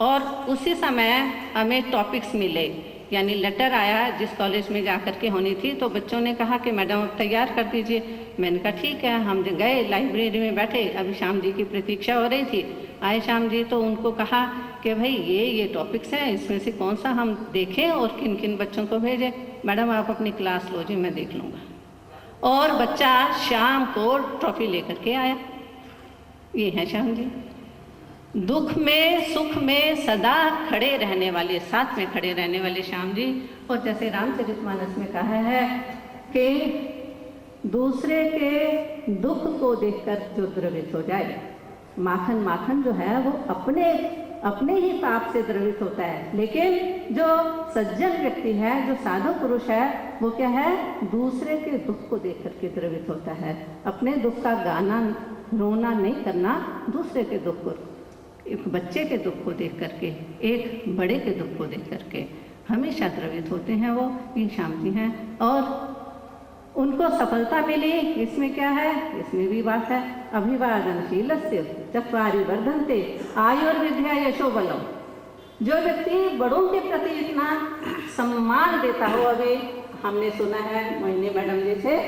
और उसी समय हमें टॉपिक्स मिले, यानी लेटर आया जिस कॉलेज में जा कर के होनी थी, तो बच्चों ने कहा कि मैडम आप तैयार कर दीजिए। मैंने कहा ठीक है। हम गए लाइब्रेरी में बैठे, अभी श्याम जी की प्रतीक्षा हो रही थी, आए श्याम जी, तो उनको कहा कि भाई ये टॉपिक्स हैं, इसमें से कौन सा हम देखें और किन किन बच्चों को भेजें। मैडम आप अपनी क्लास लो जी, मैं देख लूँगा। और बच्चा शाम को ट्रॉफी लेकर के आया। ये है श्याम जी, दुख में सुख में सदा खड़े रहने वाले, साथ में खड़े रहने वाले श्याम जी। और जैसे रामचरितमानस में कहा है कि दूसरे के दुख को देखकर जो द्रवित हो जाए, माखन माखन जो है वो अपने ही पाप से द्रवित होता है, लेकिन जो सज्जन व्यक्ति है, जो साधु पुरुष है, वो क्या है, दूसरे के दुख को देख करके द्रवित होता है। अपने दुख का गाना रोना नहीं करना, दूसरे के दुख को, एक बच्चे के दुख को देख करके, एक बड़े के दुख को देख करके हमेशा द्रवित होते हैं वो, ये श्याम जी हैं। और उनको सफलता मिली, इसमें क्या है, इसमें भी बात है, अभिवादनशीलस्य चत्वारि वर्धन्ते आयुर्विद्या यशो बलम। जो व्यक्ति बड़ों के प्रति इतना सम्मान देता हो, अभी हमने सुना है मोहिनी मैडम जी से,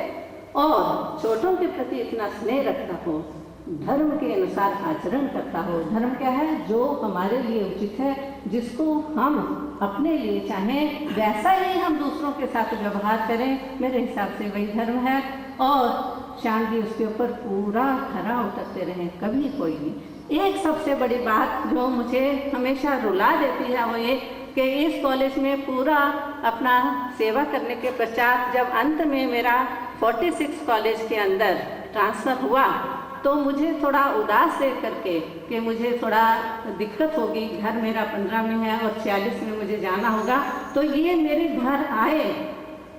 और छोटों के प्रति इतना स्नेह रखता हो, धर्म के अनुसार आचरण करता हो। धर्म क्या है, जो हमारे लिए उचित है, जिसको हम अपने लिए चाहें वैसा ही हम दूसरों के साथ व्यवहार करें, मेरे हिसाब से वही धर्म है। और श्याम जी उसके ऊपर पूरा खरा उतरते रहें, कभी कोई नहीं। एक सबसे बड़ी बात जो मुझे हमेशा रुला देती है वो ये कि इस कॉलेज में पूरा अपना सेवा करने के पश्चात जब अंत में मेरा 46 कॉलेज के अंदर ट्रांसफ़र हुआ, तो मुझे थोड़ा उदास देख करके कि मुझे थोड़ा दिक्कत होगी, घर मेरा 15 में है और 46 में मुझे जाना होगा। तो ये मेरे घर आए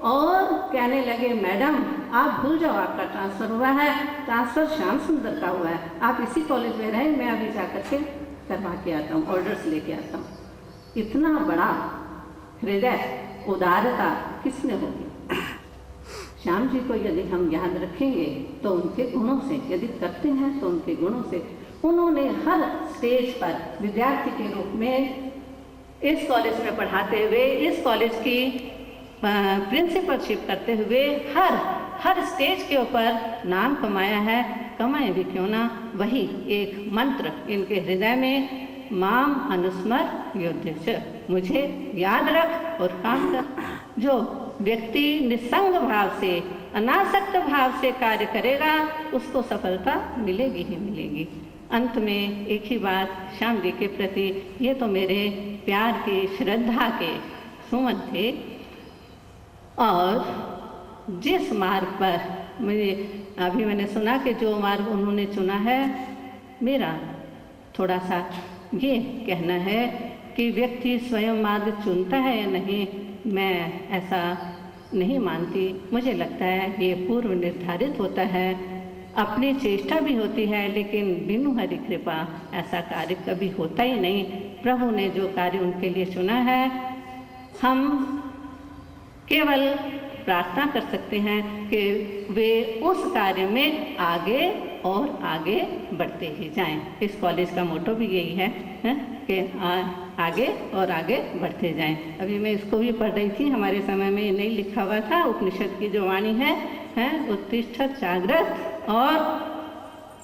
और कहने लगे मैडम आप भूल जाओ, आपका ट्रांसफ़र हुआ है, ट्रांसफ़र श्याम सुंदर का हुआ है, आप इसी कॉलेज में रहें, मैं अभी जा कर के करवा के आता हूँ, ऑर्डर्स लेके आता हूँ। इतना बड़ा हृदय उदारता किसने होगी। श्याम जी को यदि हम याद रखेंगे तो उनके गुणों से, यदि करते हैं तो उनके गुणों से। उन्होंने हर स्टेज पर विद्यार्थी के रूप में इस कॉलेज में पढ़ाते हुए, इस कॉलेज की प्रिंसिपलशिप करते हुए हर स्टेज के ऊपर नाम कमाया है। कमाए भी क्यों ना, वही एक मंत्र इनके हृदय में, माम अनुस्मर युध्यच, मुझे याद रख और काम कर। जो व्यक्ति निसंग भाव से, अनासक्त भाव से कार्य करेगा, उसको सफलता मिलेगी ही मिलेगी। अंत में एक ही बात श्याम जी के प्रति, ये तो मेरे प्यार के, श्रद्धा के सुमन थे। और जिस मार्ग पर मैंने सुना कि जो मार्ग उन्होंने चुना है, मेरा थोड़ा सा ये कहना है कि व्यक्ति स्वयं मार्ग चुनता है या नहीं, मैं ऐसा नहीं मानती। मुझे लगता है ये पूर्व निर्धारित होता है, अपनी चेष्टा भी होती है, लेकिन बिनु हरि कृपा ऐसा कार्य कभी होता ही नहीं। प्रभु ने जो कार्य उनके लिए चुना है, हम केवल प्रार्थना कर सकते हैं कि वे उस कार्य में आगे और आगे बढ़ते ही जाएं। इस कॉलेज का मोटो भी यही है कि आगे और आगे बढ़ते जाएं। अभी मैं इसको भी पढ़ रही थी, हमारे समय में ये नहीं लिखा हुआ था। उपनिषद की जो वाणी है उत्तिष्ठत जागृत और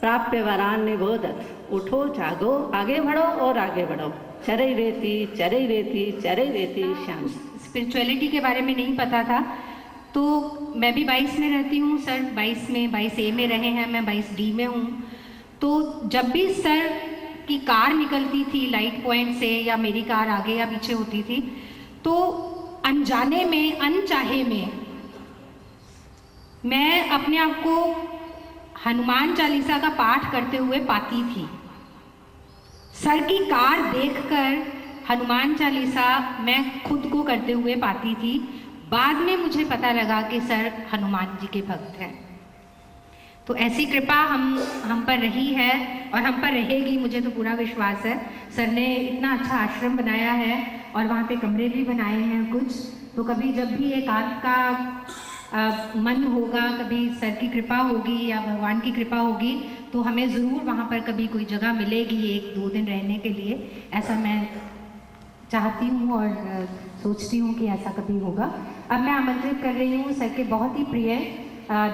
प्राप्य वरान निबोधत, उठो जागो आगे बढ़ो और आगे बढ़ो, चरई रेती चरई रेती चरई रेती श्याम। स्पिरिचुअलिटी के बारे में नहीं पता था, तो मैं भी 22 में रहती हूँ, सर 22 में 22A में रहे हैं, मैं 22D में हूँ। तो जब भी सर की कार निकलती थी लाइट पॉइंट से या मेरी कार आगे या पीछे होती थी, तो अनजाने में अनचाहे में मैं अपने आप को हनुमान चालीसा का पाठ करते हुए पाती थी। सर की कार देखकर हनुमान चालीसा मैं खुद को करते हुए पाती थी। बाद में मुझे पता लगा कि सर हनुमान जी के भक्त हैं। तो ऐसी कृपा हम पर रही है और हम पर रहेगी, मुझे तो पूरा विश्वास है। सर ने इतना अच्छा आश्रम बनाया है और वहाँ पे कमरे भी बनाए हैं कुछ। तो कभी जब भी एक आपका मन होगा, कभी सर की कृपा होगी या भगवान की कृपा होगी, तो हमें ज़रूर वहाँ पर कभी कोई जगह मिलेगी 1-2 दिन रहने के लिए। ऐसा मैं चाहती हूँ और सोचती हूँ कि ऐसा कभी होगा। अब मैं आमंत्रित कर रही हूँ सर के बहुत ही प्रिय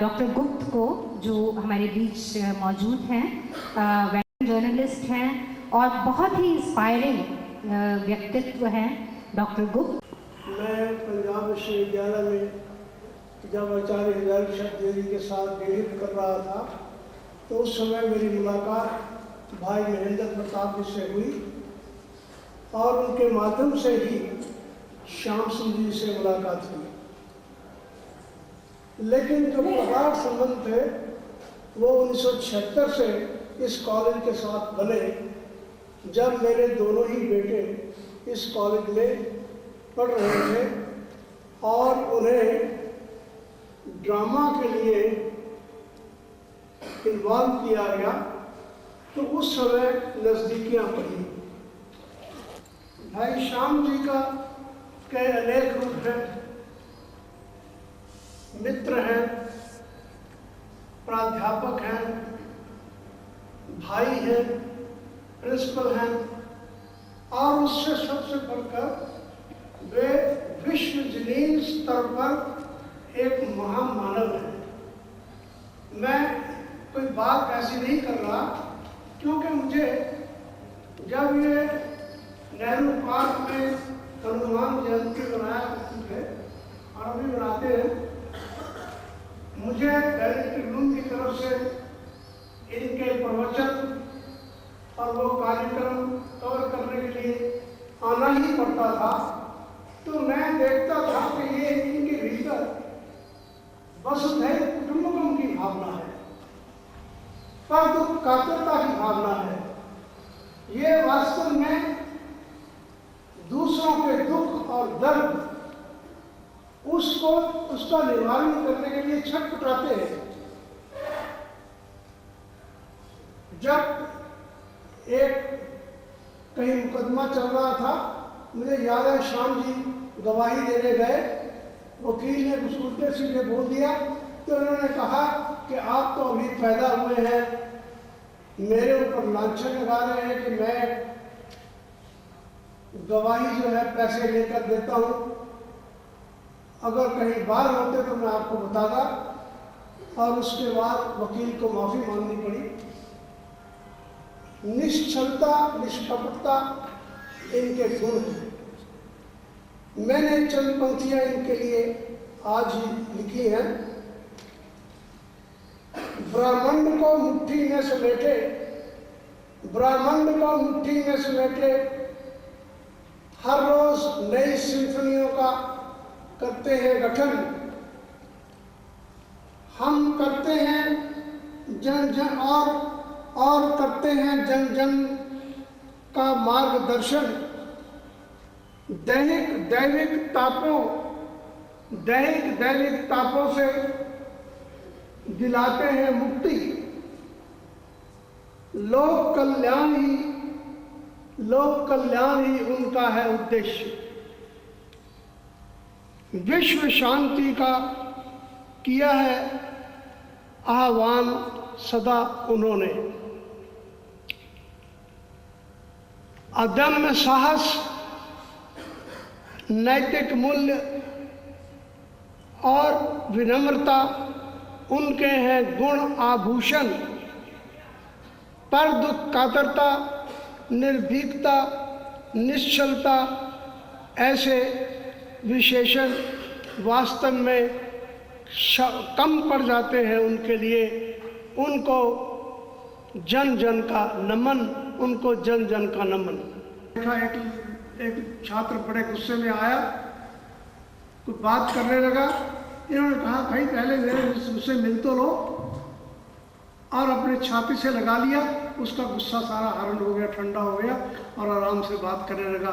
डॉक्टर गुप्त को, जो हमारे बीच मौजूद हैं, वेटरन जर्नलिस्ट हैं और बहुत ही इंस्पायरिंग व्यक्तित्व हैं डॉक्टर गुप्त। मैं पंजाब विश्वविद्यालय में जब आचार्य हजारी शब्द के साथ डिलीट कर रहा था, तो उस समय मेरी मुलाकात भाई महेंद्र प्रताप जी से हुई और उनके माध्यम से ही श्याम सिंह जी से मुलाकात हुई। लेकिन जो प्रगाढ़ संबंध थे वो 1976 से इस कॉलेज के साथ बने, जब मेरे दोनों ही बेटे इस कॉलेज में पढ़ रहे थे और उन्हें ड्रामा के लिए इन्वॉल्व किया गया। तो उस समय नज़दीकियाँ पड़ी। भाई श्याम जी का के अनेक रूप हैं, मित्र हैं, प्राध्यापक हैं, भाई हैं, प्रिंसिपल हैं और उससे सबसे बढ़कर वे विश्वजनीन स्तर पर एक महामानव हैं। मैं कोई बात ऐसी नहीं कर रहा, क्योंकि मुझे जब ये नेहरू पार्क में हनुमान जयंती बनाया करते थे और अभी बनाते हैं, मुझे दैनिक ट्रिब्यून की तरफ से इनके प्रवचन और वो कार्यक्रम कवर करने के लिए आना ही पड़ता था। तो मैं देखता था कि ये इनके भीतर वसुधैव कुटुंबकम की भावना है, पर दुख कातरता की भावना है। ये वास्तव में दूसरों के दुख और दर्द उसका निवारण करने के लिए छटपटाते हैं। जब एक कहीं मुकदमा चल रहा था, मुझे याद है श्याम जी गवाही देने गए, वकील ने कुछ उल्टे सीधे बोल दिया, तो उन्होंने कहा कि आप तो अभी पैदा हुए हैं, मेरे ऊपर लांछन लगा रहे हैं कि मैं गवाही जो है पैसे लेकर देता हूँ, अगर कहीं बाहर होते तो मैं आपको बताता। और उसके बाद वकील को माफ़ी मांगनी पड़ी। निश्चलता, निष्कपटता इनके गुण हैं। मैंने चंद पंक्तियाँ इनके लिए आज ही लिखी हैं। ब्रह्मांड को मुट्ठी में समेटे, ब्रह्मांड को मुट्ठी में समेटे, हर रोज नई सिम्फनियों का करते हैं गठन। हम करते हैं जन जन और करते हैं जन जन का मार्गदर्शन। दैनिक दैविक तापों दैनिक तापों से दिलाते हैं मुक्ति। लोक कल्याण ही उनका है उद्देश्य। विश्व शांति का किया है आह्वान सदा उन्होंने। अदम्य साहस, नैतिक मूल्य और विनम्रता उनके हैं गुण आभूषण। पर दुख कातरता, निर्भीकता, निश्चलता ऐसे विशेषण वास्तव में कम पड़ जाते हैं उनके लिए। उनको जन जन का नमन, उनको जन जन का नमन। देखा एक छात्र बड़े गुस्से में आया, कुछ बात करने लगा। इन्होंने कहा भाई पहले मेरे मुझसे मिल तो लो, और अपने छाती से लगा लिया। उसका गुस्सा सारा हरण हो गया, ठंडा हो गया और आराम से बात करने लगा।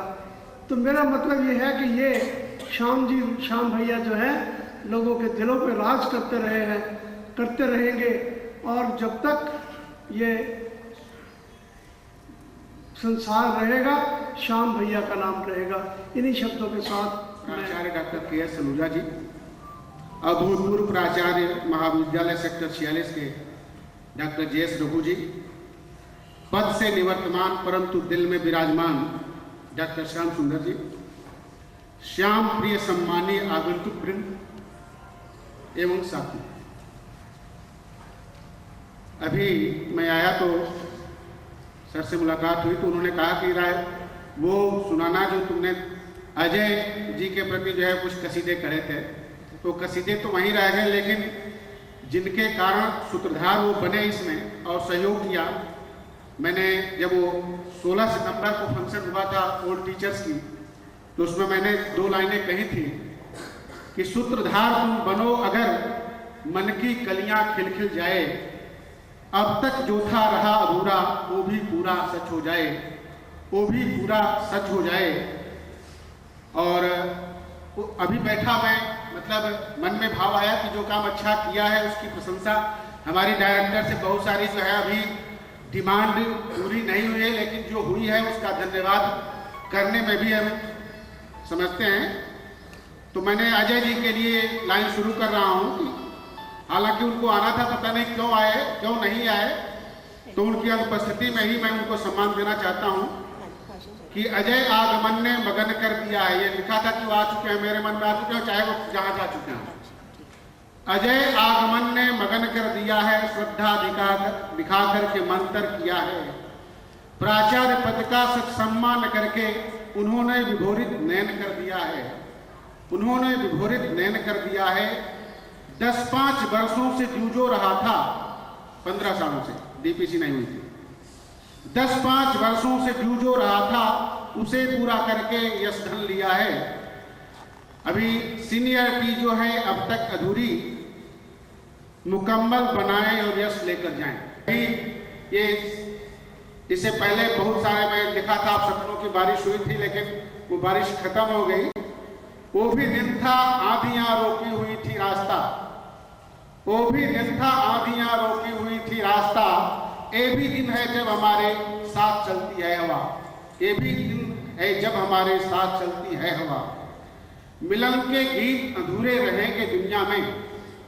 तो मेरा मतलब ये है कि ये श्याम भैया जो है लोगों के दिलों पे राज करते रहे हैं, करते रहेंगे, और जब तक ये संसार रहेगा श्याम भैया का नाम रहेगा। इन्हीं शब्दों के साथ प्राचार्य डॉक्टर के.एस. सलूजा जी, अभूतपूर्व प्राचार्य महाविद्यालय सेक्टर 46 के डॉक्टर जे.एस. रघु जी, पद से निवर्तमान परंतु दिल में विराजमान डॉक्टर श्याम सुंदर जी, श्याम प्रिय सम्मानीय आगंतुक वृंद एवं साथी। अभी मैं आया तो सर से मुलाकात हुई तो उन्होंने कहा कि राय वो सुनाना जो तुमने अजय जी के प्रति जो है कुछ कसीदे करे थे, तो कसीदे तो वहीं रह गए, लेकिन जिनके कारण सूत्रधार वो बने इसमें और सहयोग किया। मैंने जब वो 16 सितंबर को फंक्शन हुआ था ओल्ड टीचर्स की, तो उसमें मैंने 2 लाइनें कही थी कि सूत्रधार तुम बनो अगर मन की कलियां खिलखिल जाए, अब तक जो था रहा अधूरा वो भी पूरा सच हो जाए, वो भी पूरा सच हो जाए। और अभी बैठा मैं मतलब मन में भाव आया कि जो काम अच्छा किया है उसकी प्रशंसा हमारी डायरेक्टर से बहुत सारी जो है अभी डिमांड पूरी नहीं हुई है, लेकिन जो हुई है उसका धन्यवाद करने में भी हम समझते हैं। तो मैंने अजय जी के लिए लाइन शुरू कर रहा हूँ कि हालांकि उनको आना था, पता नहीं क्यों आए क्यों नहीं आए, तो उनकी अनुपस्थिति में ही मैं उनको सम्मान देना चाहता हूँ कि अजय आगमन ने मगन कर दिया है। ये लिखा था कि वो आ चुके हैं, मेरे मन में आ चुके हैं, चाहे वो जहाँ जा चुके हैं। अजय आगमन ने मगन कर दिया है, श्रद्धा दिखा करके मंत्र किया है। प्राचार्य पद का सच सम्मान करके उन्होंने विभोरित नयन कर दिया है, उन्होंने विभोरित नयन कर दिया है। 10-5 वर्षों से जूझो रहा था, 15 सालों से डीपीसी नहीं हुई थी, 10-5 वर्षों से जूझो रहा था, उसे पूरा करके यश धन लिया है। अभी सीनियरिटी जो है अब तक अधूरी, मुकम्मल बनाए और यश लेकर जाएं। अभी ये इससे पहले बहुत सारे मैं लिखा था, सपनों की बारिश हुई थी, लेकिन वो बारिश खत्म हो गई। वो भी दिन था आंधियां रोकी हुई थी रास्ता, वो भी दिन था आंधियां रोकी हुई थी रास्ता। ये भी दिन है जब हमारे साथ चलती है हवा, ये भी दिन है जब हमारे साथ चलती है हवा। मिलन के गीत अधूरे रहेंगे दुनिया में,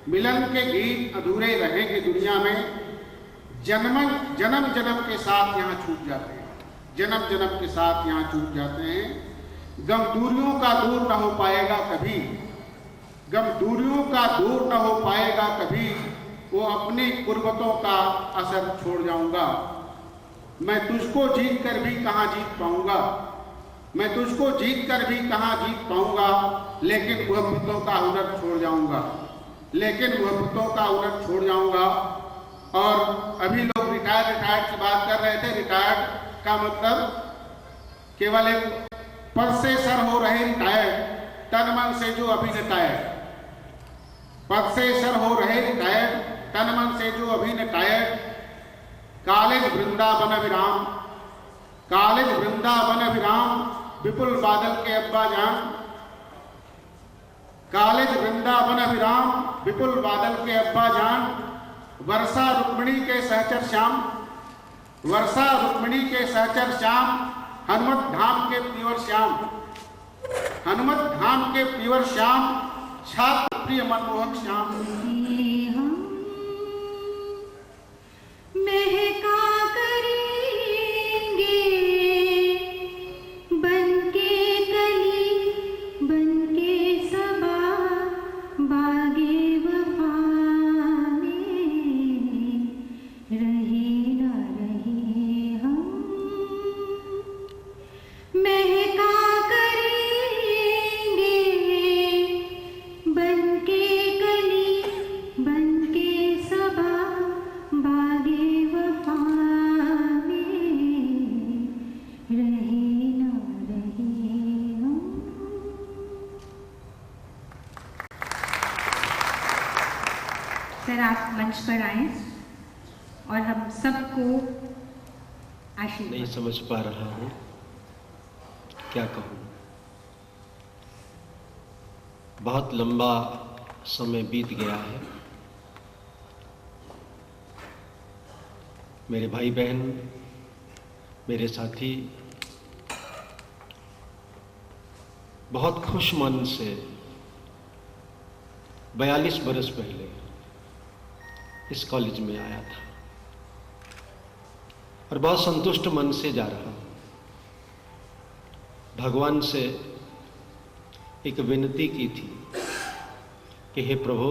मिलन के गीत अधूरे रहेंगे दुनिया में। जन्म जन्म के साथ यहाँ छूट जाते हैं, जन्म जन्म के साथ यहाँ छूट जाते हैं। गम दूरियों का दूर न हो पाएगा कभी, गम दूरियों का दूर न हो पाएगा कभी। वो अपनी कुर्बतों का असर छोड़ जाऊंगा, मैं तुझको जीत कर भी कहाँ जीत पाऊंगा, मैं तुझको जीत कर भी कहाँ जीत पाऊंगा। लेकिन वह पुतों का हुनर छोड़ जाऊंगा, लेकिन वह पुतों का हुनर छोड़ जाऊंगा। और अभी लोग रिटायर्ड की बात कर रहे थे। रिटायर्ड का मतलब केवल एक पद से सर हो रहे रिटायर्ड, तन मन से जो अभी रिटायर्ड, पद से सर हो रहे रिटायर्ड, तन मन से जो अभी रिटायर्ड। कॉलेज वृंदावन विराम, कॉलेज वृंदावन विराम, विपुल बादल के अब्बा जान, कॉलेज वृंदावन अभिराम, विपुल बादल के अब्बा जान, वर्षा रुक्मिणी के सहचर श्याम, वर्षा रुक्मिणी के सहचर श्याम, हनुमत धाम के प्रियवर श्याम, हनुमत धाम के प्रियवर श्याम, छात्र प्रिय मनमोहक श्याम। महका करेंगे बनके कली, बनके सबा, बागे वफा में रहे ना रहे हम। महका करेंगे बनके कली, बनके सबा, बागे वफा में रहे ना रहे हम। सर आप मंच पर आए और हम सबको आशीर्वाद। नहीं समझ पा रहा हूँ क्या कहूँ। बहुत लंबा समय बीत गया है। मेरे भाई बहन, मेरे साथी बहुत खुश मन से 42 बरस पहले इस कॉलेज में आया था और बहुत संतुष्ट मन से जा रहा हूं। भगवान से एक विनती की थी कि हे प्रभु,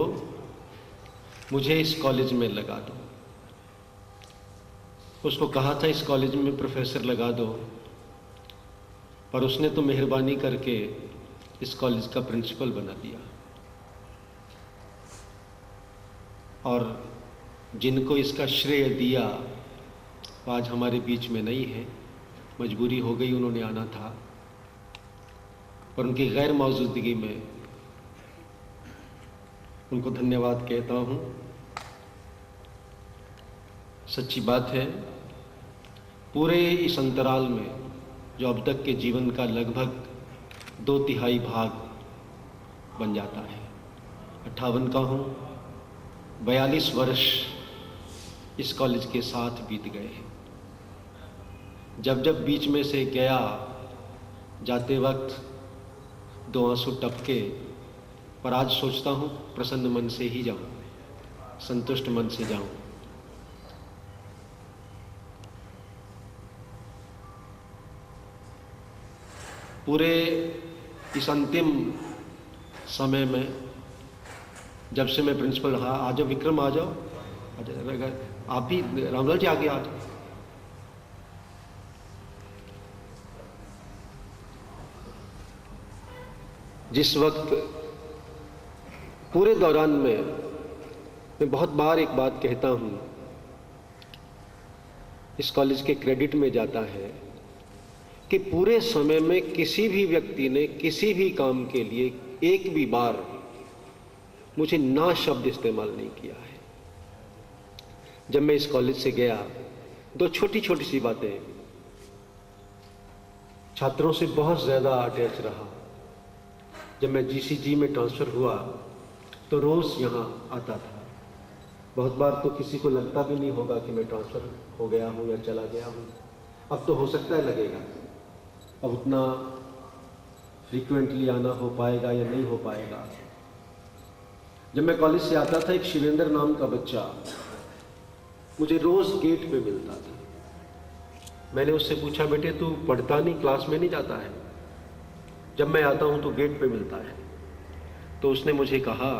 मुझे इस कॉलेज में लगा दो। उसको कहा था इस कॉलेज में प्रोफेसर लगा दो, पर उसने तो मेहरबानी करके इस कॉलेज का प्रिंसिपल बना दिया। और जिनको इसका श्रेय दिया आज हमारे बीच में नहीं है, मजबूरी हो गई, उन्होंने आना था, पर उनकी गैर मौजूदगी में उनको धन्यवाद कहता हूँ। सच्ची बात है, पूरे इस अंतराल में जो अब तक के जीवन का लगभग 2/3 भाग बन जाता है। 58 का हूँ, 42 वर्ष इस कॉलेज के साथ बीत गए हैं। जब जब बीच में से गया, जाते वक्त 2 आंसू टपके, पर आज सोचता हूँ प्रसन्न मन से ही जाऊँ, संतुष्ट मन से जाऊँ। पूरे इस अंतिम समय में जब से मैं प्रिंसिपल रहा, आ जाओ विक्रम, आ जाओ, आप भी रामलाल जी आगे आ जाओ। जिस वक्त पूरे दौरान में मैं बहुत बार एक बात कहता हूँ, इस कॉलेज के क्रेडिट में जाता है कि पूरे समय में किसी भी व्यक्ति ने किसी भी काम के लिए एक भी बार मुझे ना शब्द इस्तेमाल नहीं किया है। जब मैं इस कॉलेज से गया, 2 छोटी छोटी सी बातें, छात्रों से बहुत ज़्यादा अटैच रहा। जब मैं जीसीजी में ट्रांसफ़र हुआ तो रोज़ यहाँ आता था। बहुत बार तो किसी को लगता भी नहीं होगा कि मैं ट्रांसफ़र हो गया हूँ या चला गया हूँ। अब तो हो सकता है लगेगा, अब उतना फ्रीक्वेंटली आना हो पाएगा या नहीं हो पाएगा। जब मैं कॉलेज से आता था, एक शिवेंद्र नाम का बच्चा मुझे रोज़ गेट पे मिलता था। मैंने उससे पूछा, बेटे तू पढ़ता नहीं, क्लास में नहीं जाता है? जब मैं आता हूँ तो गेट पे मिलता है। तो उसने मुझे कहा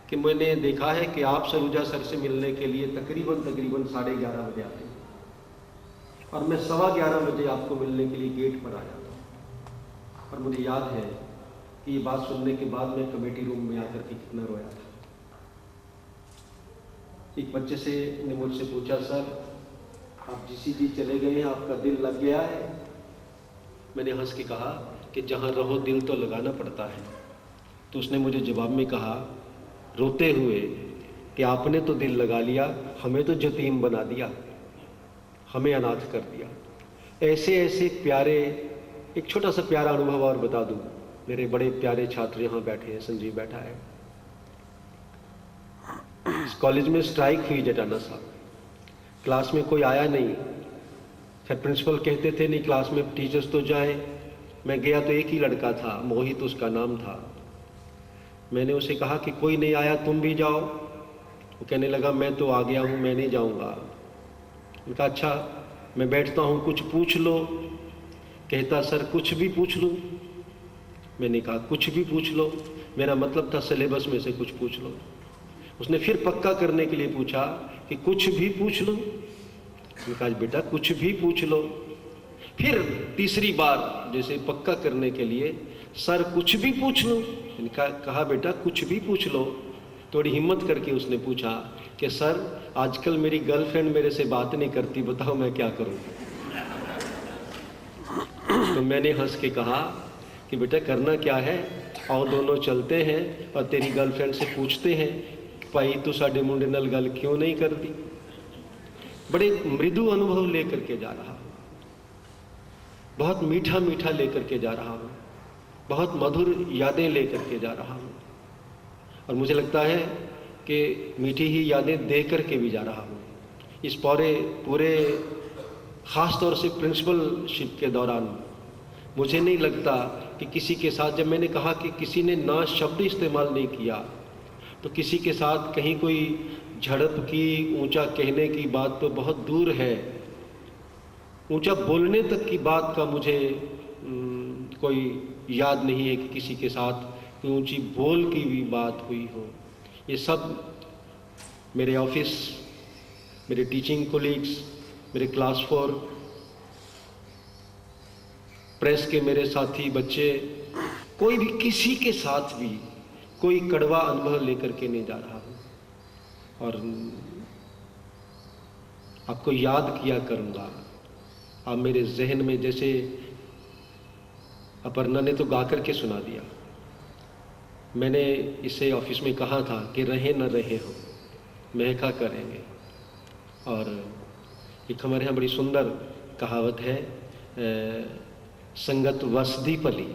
कि मैंने देखा है कि आप सरूजा सर से मिलने के लिए तकरीबन 11:30 बजे आते हैं और मैं 11:15 बजे आपको मिलने के लिए गेट पर आ जाता हूँ। और मुझे याद है कि ये बात सुनने के बाद मैं कमेटी रूम में आकर के कितना रोया था। एक बच्चे से ने मुझसे पूछा, सर आप जीसीजी चले गए हैं, आपका दिल लग गया है? मैंने हंस के कहा कि जहाँ रहो दिल तो लगाना पड़ता है। तो उसने मुझे जवाब में कहा रोते हुए कि आपने तो दिल लगा लिया, हमें तो यतीम बना दिया, हमें अनाथ कर दिया। ऐसे ऐसे प्यारे, एक छोटा सा प्यारा अनुभव और बता दूं। मेरे बड़े प्यारे छात्र यहाँ बैठे हैं, संजीव बैठा है। इस कॉलेज में स्ट्राइक हुई जटाना साहब, क्लास में कोई आया नहीं। फिर प्रिंसिपल कहते थे नहीं क्लास में टीचर्स तो जाएं। मैं गया तो एक ही लड़का था, मोहित उसका नाम था। मैंने उसे कहा कि कोई नहीं आया, तुम भी जाओ। वो कहने लगा मैं तो आ गया हूँ, मैं नहीं जाऊँगा। मैंने कहा अच्छा मैं बैठता हूँ, कुछ पूछ लो। कहता सर कुछ भी पूछ लूँ। मैंने कहा कुछ भी पूछ लो, मेरा मतलब था सिलेबस में से कुछ पूछ लो। उसने फिर पक्का करने के लिए पूछा कि कुछ भी पूछ लो। मैंने कहा बेटा कुछ भी पूछ लो। फिर तीसरी बार जैसे पक्का करने के लिए सर कुछ भी पूछ लो। मैंने कहा बेटा कुछ भी पूछ लो। थोड़ी हिम्मत करके उसने पूछा कि सर आजकल मेरी गर्लफ्रेंड मेरे से बात नहीं करती, बताओ मैं क्या करूं। तो मैंने हंस के कहा कि बेटा करना क्या है, आओ दोनों चलते हैं और तेरी गर्लफ्रेंड से पूछते हैं भाई तू साडे मुंडे नाल गल क्यों नहीं करती। बड़े मृदु अनुभव लेकर के जा रहा हूं, बहुत मीठा मीठा लेकर के जा रहा हूं, बहुत मधुर यादें लेकर के जा रहा हूं। और मुझे लगता है कि मीठी ही यादें दे करके भी जा रहा हूँ। इस पूरे ख़ास तौर से प्रिंसिपलशिप के दौरान मुझे नहीं लगता कि किसी के साथ, जब मैंने कहा कि किसी ने ना शब्द इस्तेमाल नहीं किया, तो किसी के साथ कहीं कोई झड़प की, ऊंचा कहने की बात तो बहुत दूर है, ऊंचा बोलने तक की बात का मुझे कोई याद नहीं है कि किसी के साथ ऊंची बोल की भी बात हुई हो। ये सब मेरे ऑफिस, मेरे टीचिंग कोलीग्स, मेरे क्लास 4 प्रेस के मेरे साथी बच्चे, कोई भी किसी के साथ भी कोई कड़वा अनुभव लेकर के नहीं जा रहा हूं। और आपको याद किया करूंगा। आप मेरे जहन में, जैसे अपर्णा ने तो गा करके सुना दिया, मैंने इसे ऑफिस में कहा था कि रहे न रहे हो महका करेंगे। और एक हमारे यहाँ बड़ी सुंदर कहावत है, संगत वसदी पली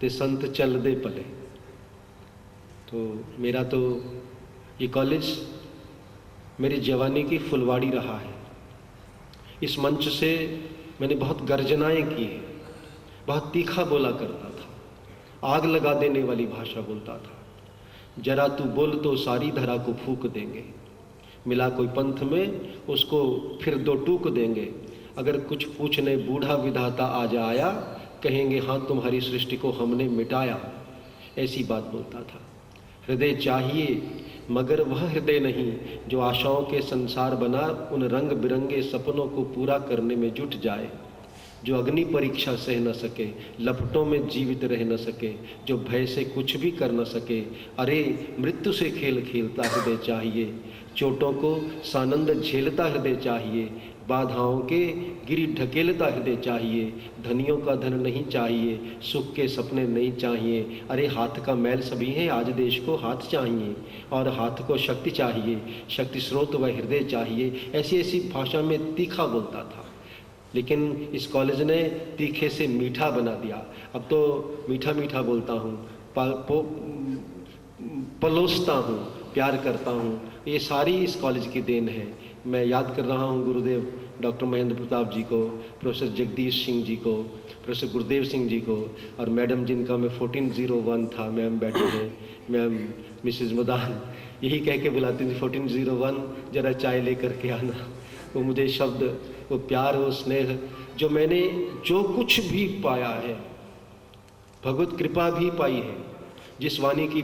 ते संत चल दे पले। तो मेरा तो ये कॉलेज मेरी जवानी की फुलवाड़ी रहा है। इस मंच से मैंने बहुत गर्जनाएं की हैं, बहुत तीखा बोला करता था, आग लगा देने वाली भाषा बोलता था। जरा तू बोल तो सारी धरा को फूक देंगे, मिला कोई पंथ में उसको फिर दो टूक देंगे। अगर कुछ पूछने बूढ़ा विधाता आज आया, कहेंगे हाँ तुम्हारी सृष्टि को हमने मिटाया। ऐसी बात बोलता था। हृदय चाहिए मगर वह हृदय नहीं जो आशाओं के संसार बना उन रंग बिरंगे सपनों को पूरा करने में जुट जाए, जो अग्नि परीक्षा सह न सके, लपटों में जीवित रह न सके, जो भय से कुछ भी कर न सके। अरे मृत्यु से खेल खेलता हृदय चाहिए, चोटों को सानंद झेलता हृदय चाहिए, बाधाओं के गिरी ढकेलता हृदय चाहिए। धनियों का धन नहीं चाहिए, सुख के सपने नहीं चाहिए। अरे हाथ का मैल सभी है, आज देश को हाथ चाहिए, और हाथ को शक्ति चाहिए, शक्ति स्रोत व हृदय चाहिए। ऐसी ऐसी भाषा में तीखा बोलता था, लेकिन इस कॉलेज ने तीखे से मीठा बना दिया। अब तो मीठा मीठा बोलता हूँ, पलोसता हूँ, प्यार करता हूँ। ये सारी इस कॉलेज की देन है। मैं याद कर रहा हूँ गुरुदेव डॉक्टर महेंद्र प्रताप जी को, प्रोफेसर जगदीश सिंह जी को, प्रोफेसर गुरुदेव सिंह जी को, और मैडम जिनका मैं 1401 था, मैम बैठे हैं, मैम मिसेज मदान, यही कह के बुलाती थी 1401 जरा चाय लेकर के आना। वो मुझे शब्द, वो प्यार, वो स्नेह, जो मैंने जो कुछ भी पाया है, भगवत कृपा भी पाई है। जिस वाणी की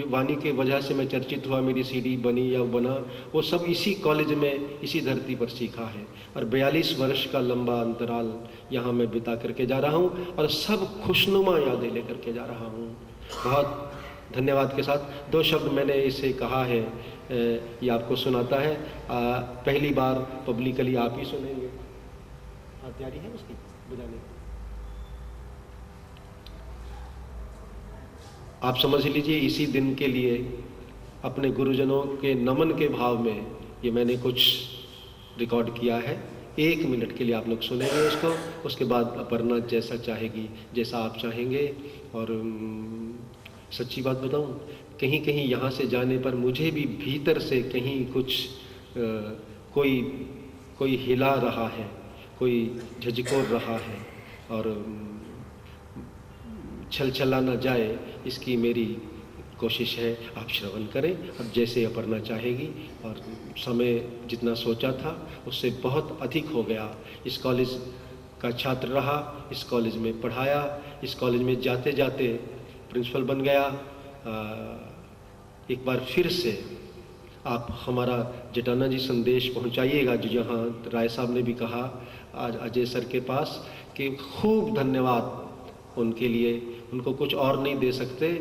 वाणी के वजह से मैं चर्चित हुआ, मेरी सीडी बनी या बना, वो सब इसी कॉलेज में, इसी धरती पर सीखा है। और 42 वर्ष का लंबा अंतराल यहाँ मैं बिता करके जा रहा हूँ, और सब खुशनुमा यादें लेकर के जा रहा हूँ। बहुत धन्यवाद के साथ 2 शब्द मैंने इसे कहा है, ये आपको सुनाता है। पहली बार पब्लिकली आप ही सुनेंगे। तैयारी है उसकी बजाने की? आप समझ लीजिए इसी दिन के लिए अपने गुरुजनों के नमन के भाव में ये मैंने कुछ रिकॉर्ड किया है। 1 मिनट के लिए आप लोग सुनेंगे उसको, उसके बाद अपर्णा जैसा चाहेगी, जैसा आप चाहेंगे। और सच्ची बात बताऊं, कहीं कहीं यहाँ से जाने पर मुझे भी भीतर से कहीं कुछ कोई हिला रहा है, कोई झकझोर रहा है, और छलछला ना जाए इसकी मेरी कोशिश है। आप श्रवण करें अब जैसे अपर्णा चाहेगी। और समय जितना सोचा था उससे बहुत अधिक हो गया। इस कॉलेज का छात्र रहा, इस कॉलेज में पढ़ाया, इस कॉलेज में जाते जाते प्रिंसिपल बन गया। एक बार फिर से आप हमारा जटाना जी संदेश पहुंचाइएगा, जो यहाँ राय साहब ने भी कहा आज अजय सर के पास, कि खूब धन्यवाद उनके लिए। उनको कुछ और नहीं दे सकते,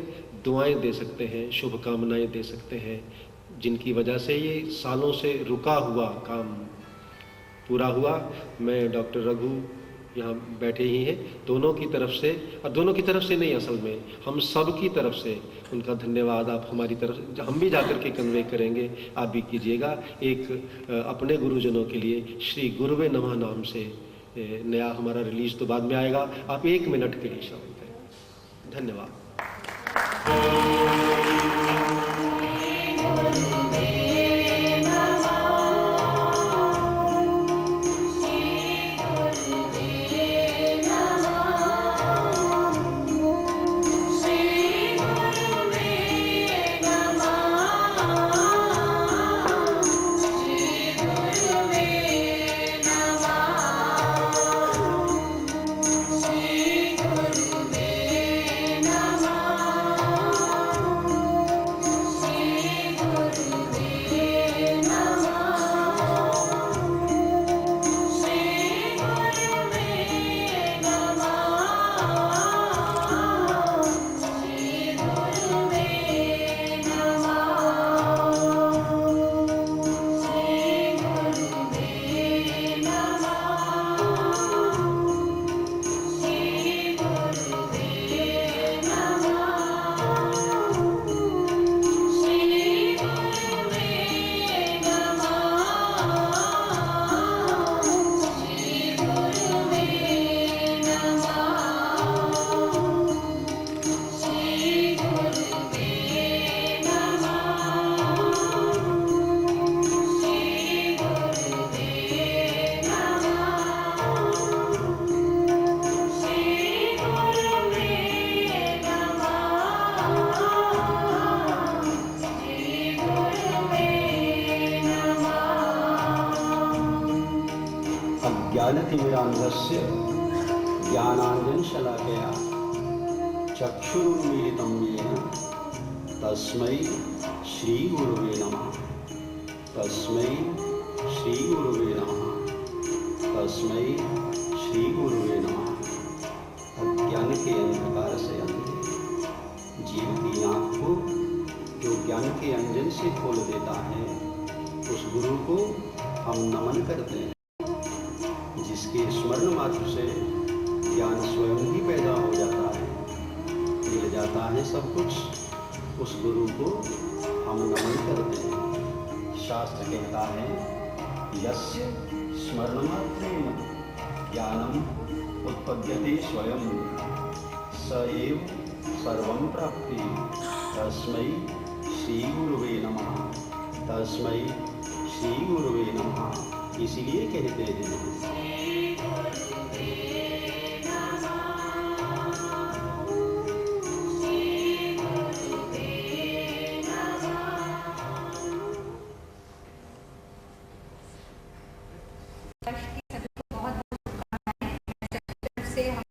दुआएं दे सकते हैं, शुभकामनाएं दे सकते हैं, जिनकी वजह से ये सालों से रुका हुआ काम पूरा हुआ। मैं डॉक्टर रघु यहाँ बैठे ही हैं, दोनों की तरफ से, और दोनों की तरफ से नहीं, असल में हम सब की तरफ से उनका धन्यवाद आप हमारी तरफ, हम भी जाकर के कन्वे करेंगे, आप भी कीजिएगा। एक अपने गुरुजनों के लिए श्री गुरुवे नमः नाम से नया हमारा रिलीज तो बाद में आएगा। आप 1 मिनट के लिए श्रवण करें। धन्यवाद। ज्ञानतिमिरान्धस्य ज्ञानाञ्जनशलाकया चक्षुरुन्मीलितं येन तस्मै श्रीगुरुवे नमः। तस्मै श्रीगुरुवे नमः। तस्मै श्रीगुरुवे नमः। अज्ञान के अंधकार से अंधे जीव की आँख को जो ज्ञान के अंजन से खोल देता है, उस गुरु को हम नमन करते हैं, जिसके स्मरण मात्र से ज्ञान स्वयं ही पैदा हो जाता है, मिल जाता है सब कुछ। उस गुरु को हम नमन करते हैं। शास्त्र कहता है, यस्य स्मरण मात्रेण ज्ञानम उत्पद्यते स्वयं, स एव सर्वं प्राप्ति। तस्मै श्री गुरुवे नमः। तस्मै श्री गुरुवे नमः। इसलिए कहते हैं से हम